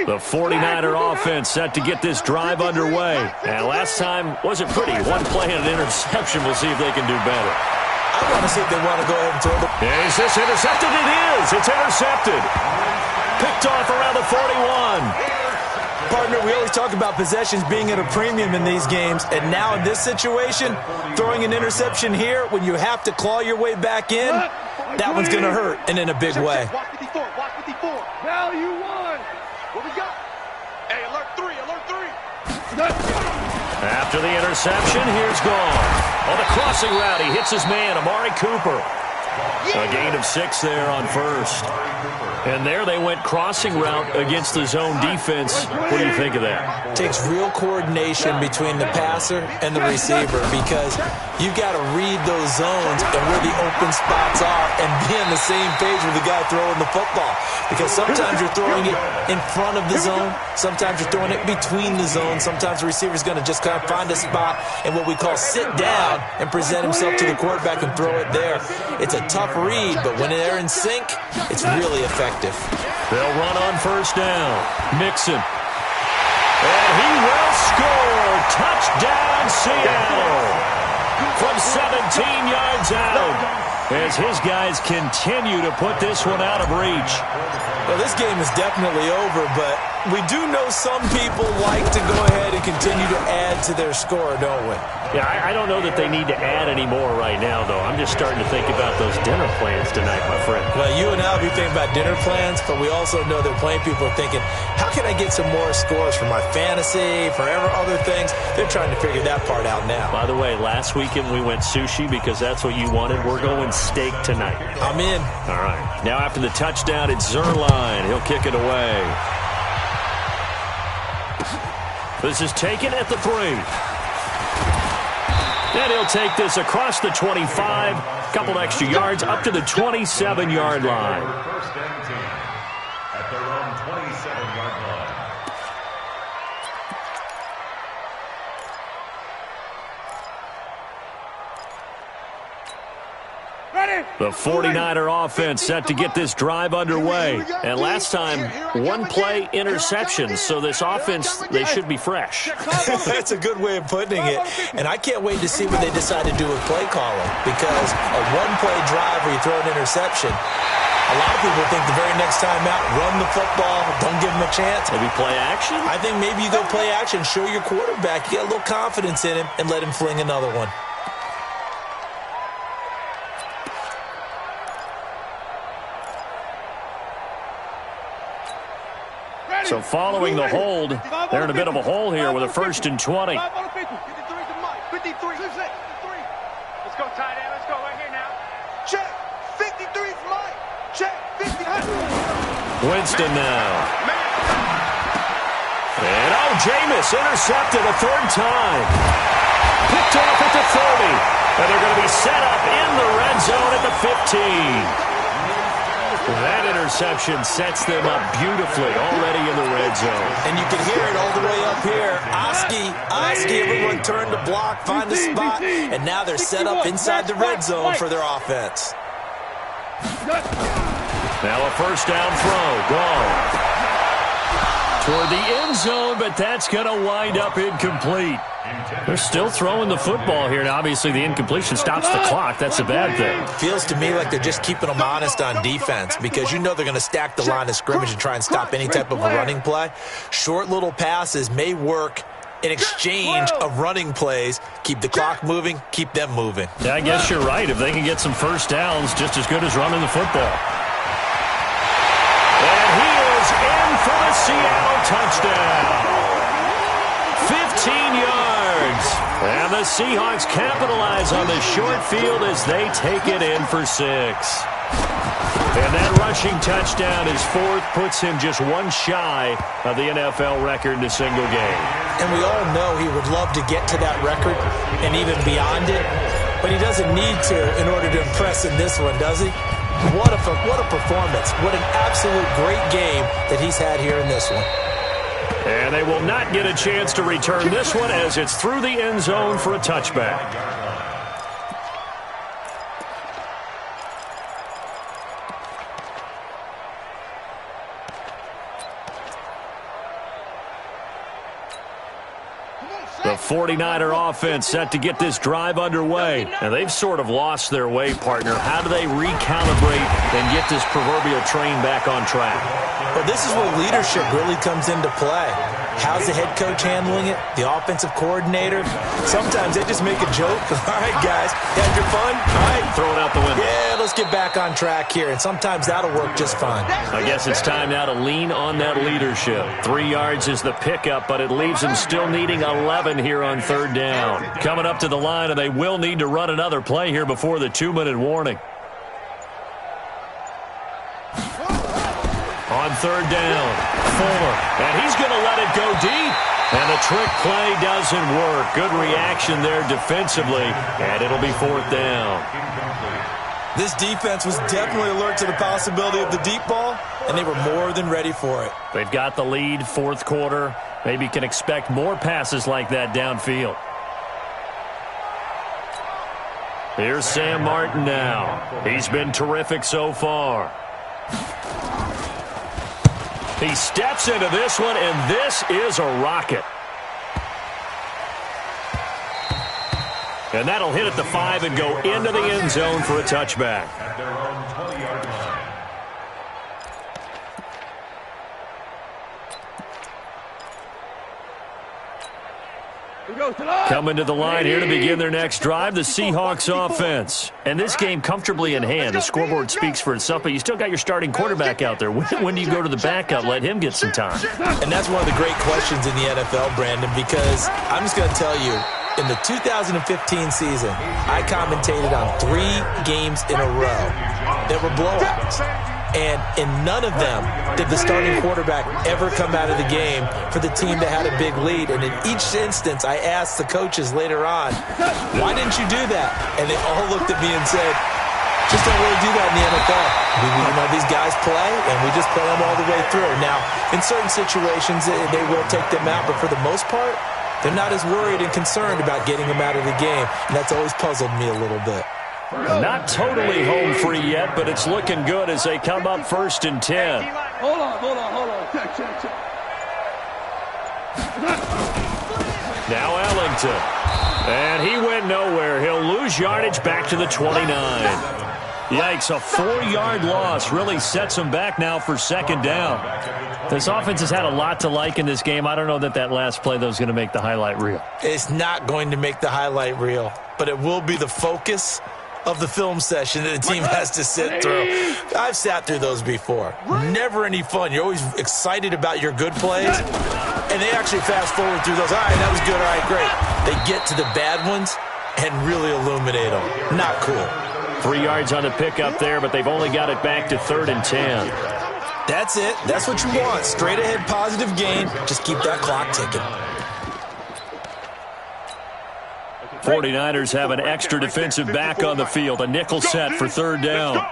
A: The 49er offense set to get this drive underway. And last time wasn't pretty. One play and an interception. We'll see if they can do better.
C: I want to see if they want to go ahead and throw the...
A: Is this intercepted? It is. It's intercepted. Picked off around the 41.
C: Partner, we always talk about possessions being at a premium in these games, and now in this situation, throwing an interception here when you have to claw your way back in, that one's going to hurt, and in a big way.
E: Watch 54, watch 54.
B: Value 1.
E: What we got? Hey, alert 3, alert 3.
A: After the interception, here's Goff. On the crossing route, he hits his man, Amari Cooper. A gain of 6 there on first. And there they went crossing route against the zone defense. What do you think of that?
C: Takes real coordination between the passer and the receiver because you got to read those zones and where the open spots are and be on the same page with the guy throwing the football. Because sometimes you're throwing it in front of the zone. Sometimes you're throwing it between the zones. Sometimes the receiver's going to just kind of find a spot and what we call sit down and present himself to the quarterback and throw it there. It's a tough read, but when they're in sync, it's really effective.
A: They'll run on first down. Mixon. And he will score. Touchdown, Seattle. From 17 yards out. As his guys continue to put this one out of reach.
C: Well, this game is definitely over, but we do know some people like to go ahead and continue to add to their score, don't we?
A: Yeah, I don't know that they need to add any more right now, though. I'm just starting to think about those dinner plans tonight, my friend.
C: Well, you and I will be thinking about dinner plans, but we also know that plenty of people are thinking, how can I get some more scores for my fantasy, for other things? They're trying to figure that part out now.
A: By the way, last weekend we went sushi because that's what you wanted. We're going steak tonight.
C: I'm in.
A: All right. Now after the touchdown, it's Zuerlein. He'll kick it away. This is taken at the 3. And he'll take this across the 25, couple extra yards, up to the 27-yard line.
D: First and 10 at their own 27-yard line.
A: The 49er offense set to get this drive underway. And last time, one play interception. So this offense, they should be fresh.
C: That's a good way of putting it. And I can't wait to see what they decide to do with play calling. Because a one-play drive where you throw an interception, a lot of people think the very next time out, run the football, don't give them a chance.
A: Maybe play action?
C: I think maybe you go play action, show your quarterback, get a little confidence in him, and let him fling another one.
A: So following the hold, they're in a bit of a hole here with a 1st and 20.
E: 53 to Mike. 53. Let's go, tight end. Let's go right here now. Check. 53 for Mike. Check. 50.
A: Winston now. And Jameis intercepted a 3rd time. Picked off at the 30. And they're going to be set up in the red zone at the 15. That interception sets them up beautifully already in the red zone.
C: And you can hear it all the way up here. Oski, everyone turned to block, find a spot, and now they're set up inside the red zone for their offense.
A: Now a 1st down throw. Gone. Toward the end zone, but that's going to wind up incomplete. They're still throwing the football here. Now, obviously, the incompletion stops the clock. That's a bad thing.
C: Feels to me like they're just keeping them honest on defense because you know they're going to stack the line of scrimmage and try and stop any type of a running play. Short little passes may work in exchange of running plays. Keep the clock moving, keep them moving.
A: Yeah, I guess you're right. If they can get some first downs, just as good as running the football. And he is in for the Seattle touchdown. 15 yards. And the Seahawks capitalize on the short field as they take it in for 6. And that rushing touchdown, his 4th, puts him just one shy of the NFL record in a single game.
C: And we all know he would love to get to that record and even beyond it, but he doesn't need to in order to impress in this one, does he? What a performance. What an absolute great game that he's had here in this one.
A: And they will not get a chance to return this one as it's through the end zone for a touchback. The 49er offense set to get this drive underway. And they've sort of lost their way, partner. How do they recalibrate and get this proverbial train back on track?
C: Well, this is where leadership really comes into play. How's the head coach handling it? The offensive coordinator? Sometimes they just make a joke. All right, guys, had your fun? All right.
A: Throw it out the window.
C: Yeah, let's get back on track here. And sometimes that'll work just fine.
A: I guess it's time now to lean on that leadership. 3 yards is the pickup, but it leaves them still needing 11 here on 3rd down. Coming up to the line, and they will need to run another play here before the 2-minute warning. On 3rd down, Fuller, and he's going to let it go deep. And the trick play doesn't work. Good reaction there defensively, and it'll be 4th down.
C: This defense was definitely alert to the possibility of the deep ball, and they were more than ready for it.
A: They've got the lead, 4th quarter. Maybe can expect more passes like that downfield. Here's Sam Martin now. He's been terrific so far. He steps into this one, and this is a rocket. And that'll hit at the 5 and go into the end zone for a touchback.
D: At their own 20-yard line.
A: Coming to the line here to begin their next drive, the Seahawks offense. And this game comfortably in hand. The scoreboard speaks for itself, but you still got your starting quarterback out there. When do you go to the backup? Let him get some time.
C: And that's one of the great questions in the NFL, Brandon, because I'm just going to tell you, in the 2015 season, I commentated on 3 games in a row that were blowouts. And in none of them did the starting quarterback ever come out of the game for the team that had a big lead. And in each instance, I asked the coaches later on, why didn't you do that? And they all looked at me and said, just don't really do that in the NFL. You know, these guys play, and we just play them all the way through. Now, in certain situations, they will take them out, but for the most part, they're not as worried and concerned about getting them out of the game. And that's always puzzled me a little bit.
A: Not totally home free yet, but it's looking good as they come up 1st and 10.
B: Hold on. Check.
A: Now Ellington. And he went nowhere. He'll lose yardage back to the 29. Yikes, a 4-yard loss really sets him back now for 2nd down. This offense has had a lot to like in this game. I don't know that last play, though, is going to make the highlight reel.
C: It's not going to make the highlight reel, but it will be the focus of the film session that the team has to sit through. I've sat through those before. Never any fun. You're always excited about your good plays, and they actually fast forward through those. All right, that was good. All right, great. They get to the bad ones and really illuminate them. Not cool.
A: 3 yards on the pickup there, but they've only got it back to 3rd and 10.
C: That's it. That's what you want. Straight ahead, positive gain. Just keep that clock ticking.
A: 49ers have an extra defensive back on the field. A nickel set for 3rd down.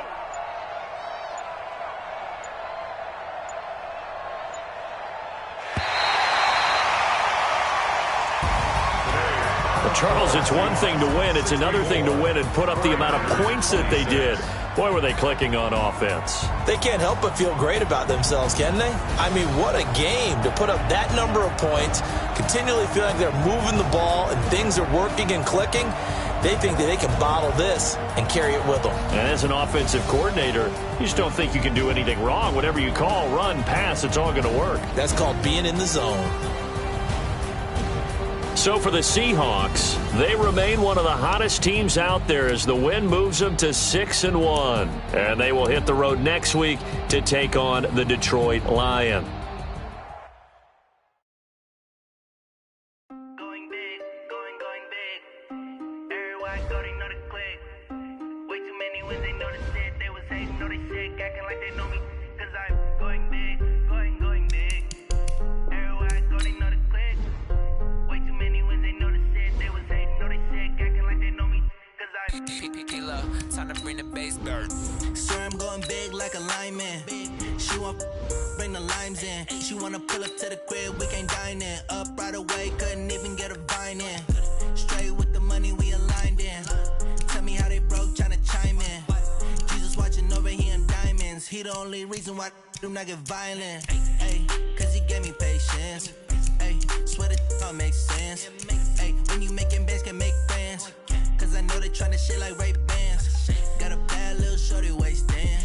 A: Charles, it's one thing to win. It's another thing to win and put up the amount of points that they did. Boy, were they clicking on offense.
C: They can't help but feel great about themselves, can they? I mean, what a game to put up that number of points, continually feeling like they're moving the ball and things are working and clicking. They think that they can bottle this and carry it with them.
A: And as an offensive coordinator, you just don't think you can do anything wrong. Whatever you call, run, pass, it's all going to work.
C: That's called being in the zone.
A: So for the Seahawks, they remain one of the hottest teams out there as the win moves them to 6-1. And they will hit the road next week to take on the Detroit Lions.
F: Time to bring the bass back. Swear I'm going big like a lineman. She want bring the limes in. She wanna pull up to the crib, we can't dine in. Up right away, couldn't even get a vine in. Straight with the money we aligned in. Tell me how they broke, tryna chime in. Jesus watching over here in diamonds. He the only reason why do not get violent. Ay, cause he gave me patience. Ay, swear that all makes sense. Ay, when you making bands can make friends. Cause I know they tryna shit like Ray-Bans. Got a bad little shorty wasting.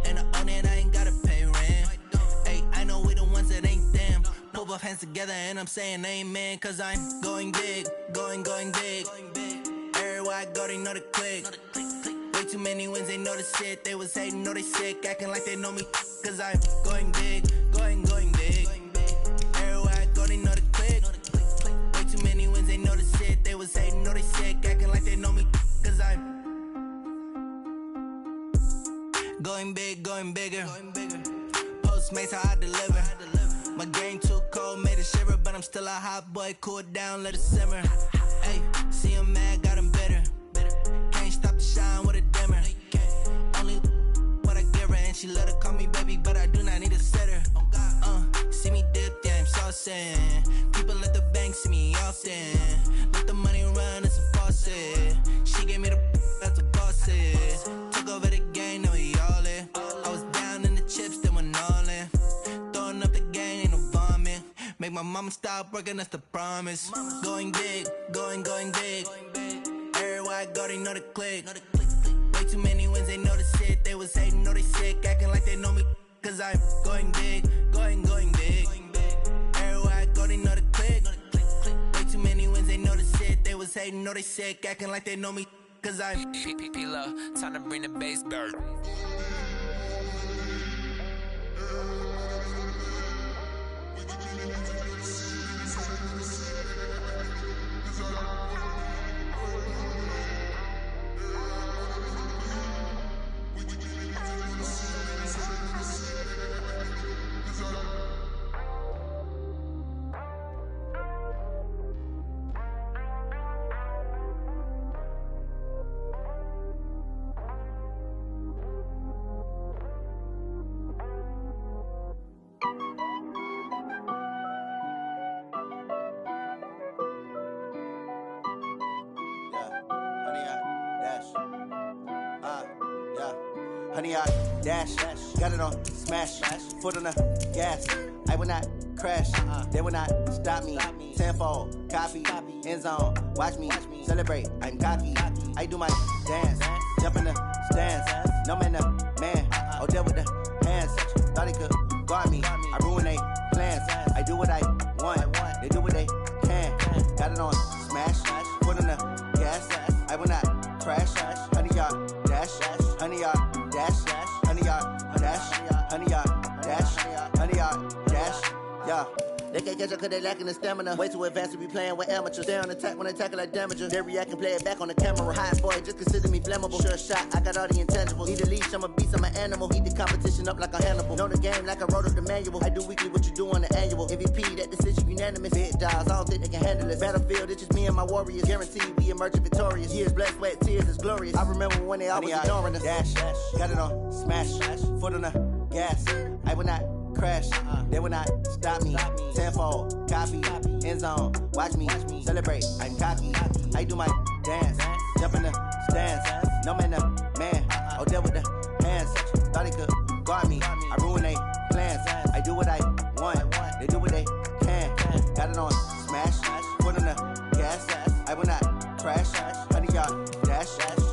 F: And I own it, I ain't gotta pay rent. Hey, I know we the ones that ain't them. Pull both hands together and I'm saying amen. Cause I'm going big, going big. Everywhere I go, they know the click. Way too many wins, they know the shit. They was hating, know they sick, acting like they know me. Cause I'm going big, going big. Everywhere I go, they know the click. Way too many wins, they know the shit. They was hating, know they sick, acting like they know me. Cause I'm going big, going bigger. Postmates, how I deliver. My game too cold, made it shiver. But I'm still a hot boy, cool it down, let it simmer. Hey, see him mad, got him bitter. Can't stop the shine with a dimmer. Only what I give her, and she let her call me baby, but I do not need a sitter. See me dip, yeah, I'm saucing. People at the bank see me often. Let the money run, it's a faucet. She gave me the that's a boss is. Took over the game, now we all in. I was down in the chips, then went all in. Throwing up the game, ain't no vomit. Make my mama stop working, that's the promise. Going big, going big. Everywhere I go, they know the click. Way too many wins, they know the shit. They was hating, know they sick, acting like they know me. Cause I'm going big, going big. Everywhere I go, they know the click. Way too many wins, they know the shit. They was hating, know they sick, acting like they know me. Cause I'm P-P-P-Love, time to bring the bass back.
G: Honey, I dash, got it on smash, foot on the gas. I will not crash, they will not stop me. Tenfold, copy, end zone, watch me celebrate. I'm cocky, I do my dance, jump in the stands. No man, the man, oh there with the hands. Thought he could guard me, I ruin they plans. I do what I want, they do what they can. Got it on smash, foot on the gas. I will not crash, honey, y'all dash, honey, y'all dash, honey, y'all dash, honey, y'all dash, honey, y'all dash, yeah. They can't catch up cause they lacking the stamina. Way too advanced to be playing with amateurs. Stay on attack when they tackle like damages. They react and play it back on the camera. Hot boy, just consider me flammable. Sure shot, I got all the intangibles. Need a leash, I'm a beast, I'm an animal. Eat the competition up like a Hannibal. Know the game like I wrote up the manual. I do weekly what you do on the annual. MVP, that decision unanimous. Big dogs, I don't think they can handle it. Battlefield, it's just me and my warriors. Guaranteed we emerge victorious. Years, blood, sweat, tears, it's glorious. I remember when they always ignoring us. Dash, got it on smash, foot on the gas. I will not crash, they will not stop me. Tenfold, copy, end zone, watch me celebrate. I'm cocky, I do my dance, jump in the stands. No man, the man, oh there with the hands. Thought he could guard me, I ruin they plans. I do what I want, they do what they can. Got it on smash, foot on the gas. I will not crash, honey y'all dash,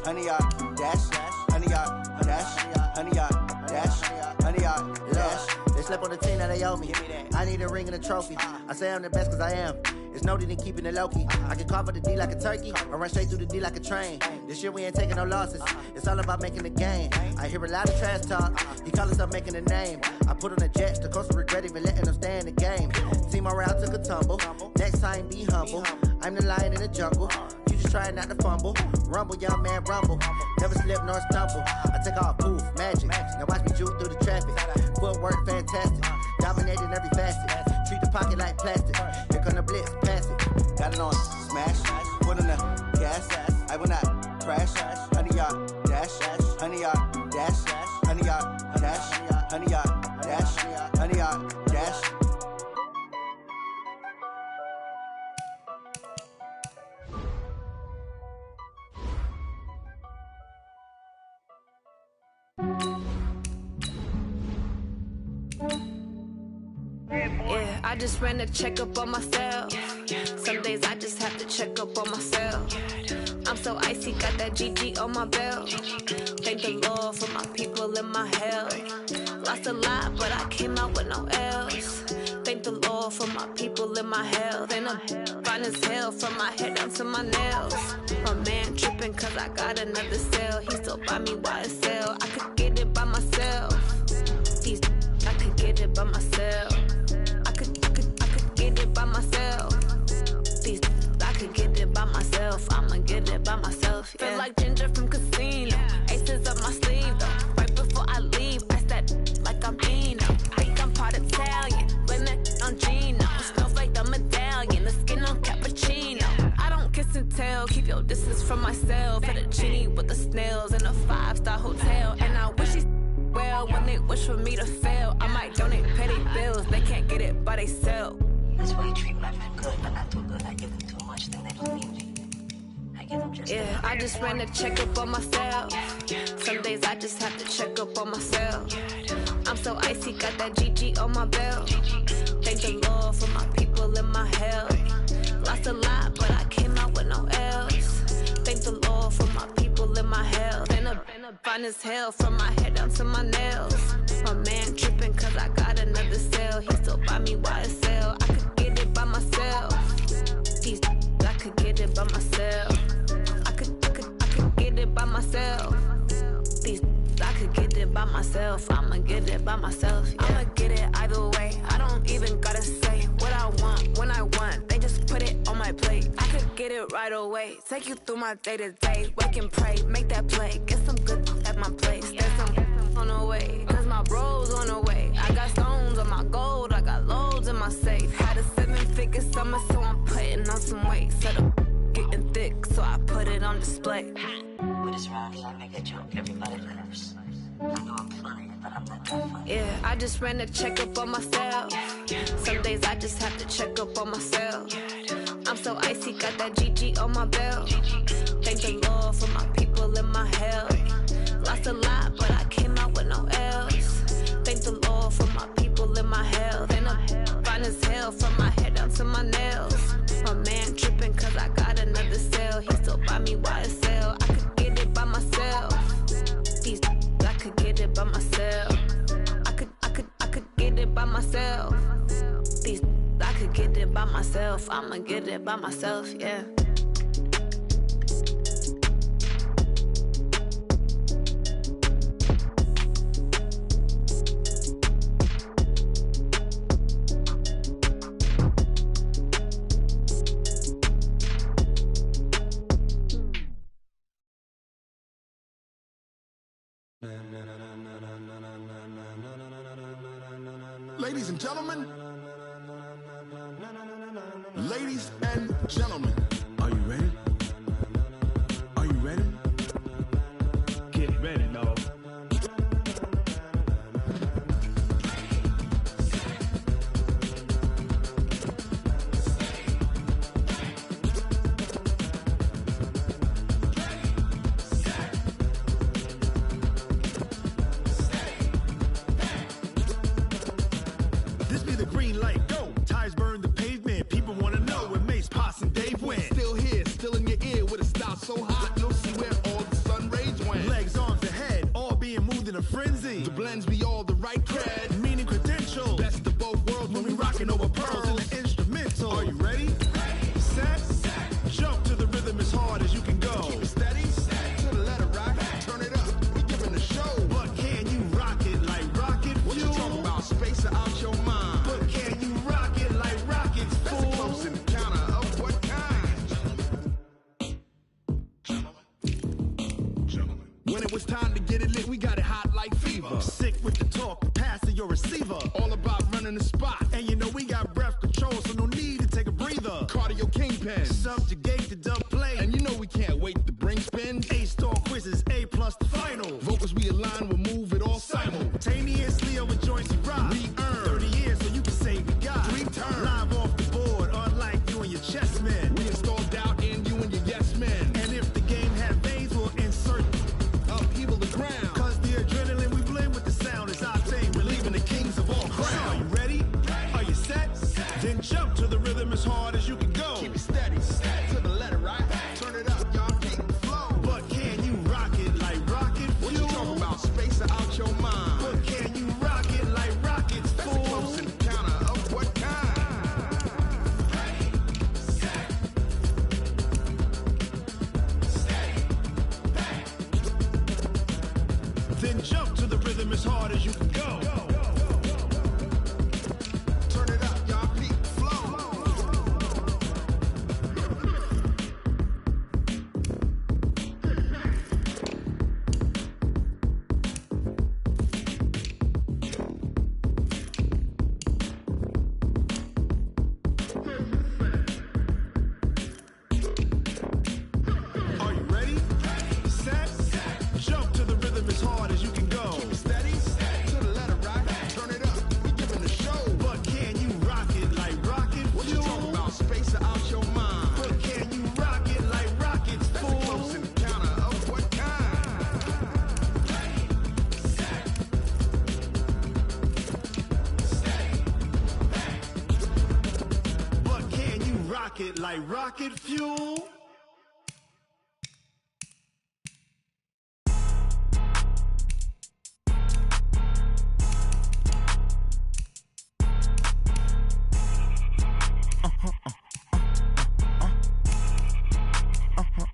G: honey y'all dash, honey y'all dash, honey y'all dash, honey y'all dash. They slept on the team, now they they owe me. I need a ring and a trophy. I say I'm the best cause I am. It's no need in keeping it low-key. I can carve up the D like a turkey or run straight through the D like a train. This year we ain't taking no losses. It's all about making the game. I hear a lot of trash talk. He call himself making a name. I put on the Jets. The coach will regret even letting them stay in the game. Team morale took a tumble. Next time be humble. I'm the lion in the jungle. You just trying not to fumble. Rumble, young man, rumble. Never slip nor stumble. I take off, poof, magic. Now watch me juke through the traffic. Footwork fantastic. Dominating every facet. Treat the pocket like plastic. Here come the blitz, pass it. Got it on smash. Put on the gas. I will not crash. 100 yard dash. 100 yard dash. 100 yard dash. 100 yard dash. 100 yard dash.
H: Yeah, I just ran a checkup on myself. Some days I just have to check up on myself. I'm so icy, got that GG on my belt. Thank the Lord for my people and my health. Lost a lot, but I came out with no L's. Thank the Lord for my people and my health. And I'm fine as hell from my head down to my nails. My man tripping cause I got another cell. He still buy me YSL. I could get it by myself. These I could get it by myself. I could get it by myself. These I could get it by myself. I'ma get it by myself. Yeah. Feel like Ginger from Casino. Aces up my sleeve though. Right before I leave, I said like I'm Dino. Think I'm part Italian. Blame it on Gino. Smells like the medallion. The skin on cappuccino. I don't kiss and tell. Keep your distance from myself. At a genie with the snails in a 5-star hotel. And I wish he well when they wish for me to fail. I might donate petty bills. They can't get it by they sell.
I: That's why you treat my men good, but not too good. I give them too much, then they don't need me. I give them just
H: yeah, I just ran a checkup on myself. Some days I just have to check up on myself. I'm so icy, got that GG on my belt. Thank the Lord for my people and my health. Lost a lot, but I came out with no L's. Thank the Lord for my people and my health. And I'm fine as hell from my head down to my nails. My man tripping cause I got another cell. He still buy me YSL. I could get it by myself. These I could get it by myself. I could get it by myself. These I could get it by myself. I'ma get it by myself. Yeah. I'ma get it either way. I don't even gotta say what I want when I want. They just put it on my plate. I could get it right away. Take you through my day to day. Wake and pray, make that play. Get some good at my place. There's some on the way, cause my bros on the way. I got stones on my gold. I got loads in my safe. Had a 7-figure summer, so I'm putting on some weight. Set up getting thick, so I put it on display.
I: With this round, I make a joke. Everybody laughs. I know I'm funny, but I'm not that funny.
H: Yeah, I just ran a checkup on myself. Some days I just have to check up on myself. I'm so icy, got that GG on my belt. Thank the Lord for my people and my health. Lost a lot, but I came out with no L's. Thank the Lord for my people and my health. And I'm fine as hell from my head down to my nails. My man tripping cause I got another cell. He still buy me YSL. I could get it by myself. These I could get it by myself. I could get it by myself. These I could get it by myself. I'ma get it by myself, yeah.
J: Ladies and gentlemen, ladies and gentlemen, are you ready? Are you ready?
B: Get ready, dog.
J: This be the green light, go. Tires burn the pavement. People want to know where Mace, Potts, and Dave went. pen. Subjugate the dub play. And you know we can't wait to bring spin. A-star quizzes, A+ the final. Vocals we align, we'll move it all simultaneously over joints you rock. We earn 30 years so you can say we got 3 turns. Live off the board, unlike you and your chess men. We install doubt in you and your yes men. And if the game had veins, we'll insert upheaval the ground. Cause the adrenaline we blend with the sound is our thing. Relieving the kings of all crowns. Are you ready? Are you set? Then jump to the rhythm as hard as you can go. Keep it steady, to the letter, right? Turn it up, y'all keep the flow. But can you rock it like rocket fuel? What you talking about? Space out your mind. But can you rock it like rockets, fool? That's a close encounter of what kind? Ready, set, steady, back. Then jump to the rhythm as hard as you can go. Like rocket fuel.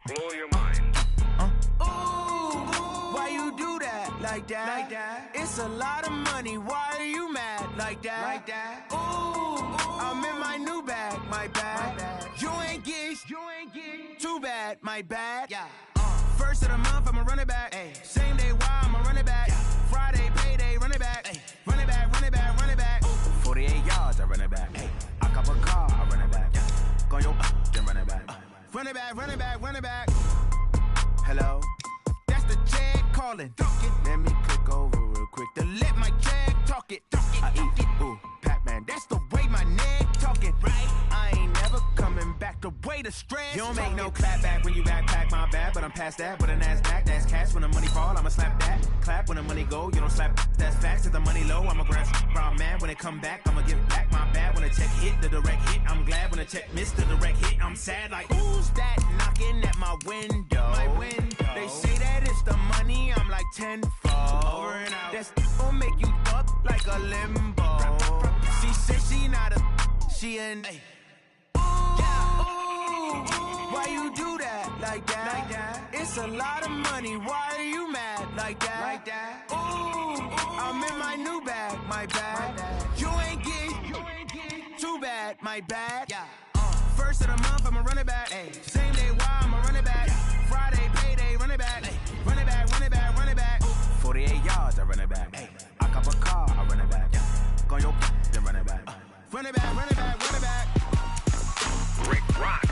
E: Blow your mind.
F: Why you do that? Like that? Like that? It's a lot of money. Why are you mad? Like that? Like that? I'm in my new bag. My bad. You ain't get. Too bad. My bad. Yeah. First of the month, I'ma run it back. Ay. Same day, why I'ma run it back. Yeah. Friday, payday, run it back. Ay. Run it back, run it back, run it back. 48 yards, I run it back. Ay. I cop a car, I run it back. Yeah. Go yo, then run it back. Run it back, run it back, run it back. Hello? That's the jag calling. Let me click over real quick to let my jag talk it. I eat it, ooh, Pac-Man. That's the way my neck talking. Right? I ain't never coming back the way the stress. You don't make no clap back when you backpack, my bad, but I'm past that. With a NASDAQ, that's cash. When the money fall, I'ma slap that. Clap when the money go, you don't slap. That's facts. If the money low, I'ma grab brown man. When it come back, I'ma give back my bad. When the check hit, the direct hit, I'm glad. When the check missed the direct hit, I'm sad. Like, who's that knocking at my window? My window. They say that it's the money, I'm like tenfold. Over and out. That's gon' make you up like a limbo. She said she not a, she an. Why you do that? Like that? Like that? It's a lot of money. Why are you mad? Like that? Like that? I'm in my new bag. My bad. You ain't get. Too bad. My bad. Yeah. First of the month, I'ma run it back. Ay. Same day, why I'ma run it back. Yeah. Friday, payday, run it back. Ay. Run it back, run it back, run it back. 48 yards, I run it back. Ay. I cop a car, I run it back. Yeah. Go yo, then run it back. Run it back, run it back, run it back.
E: Rick Rock.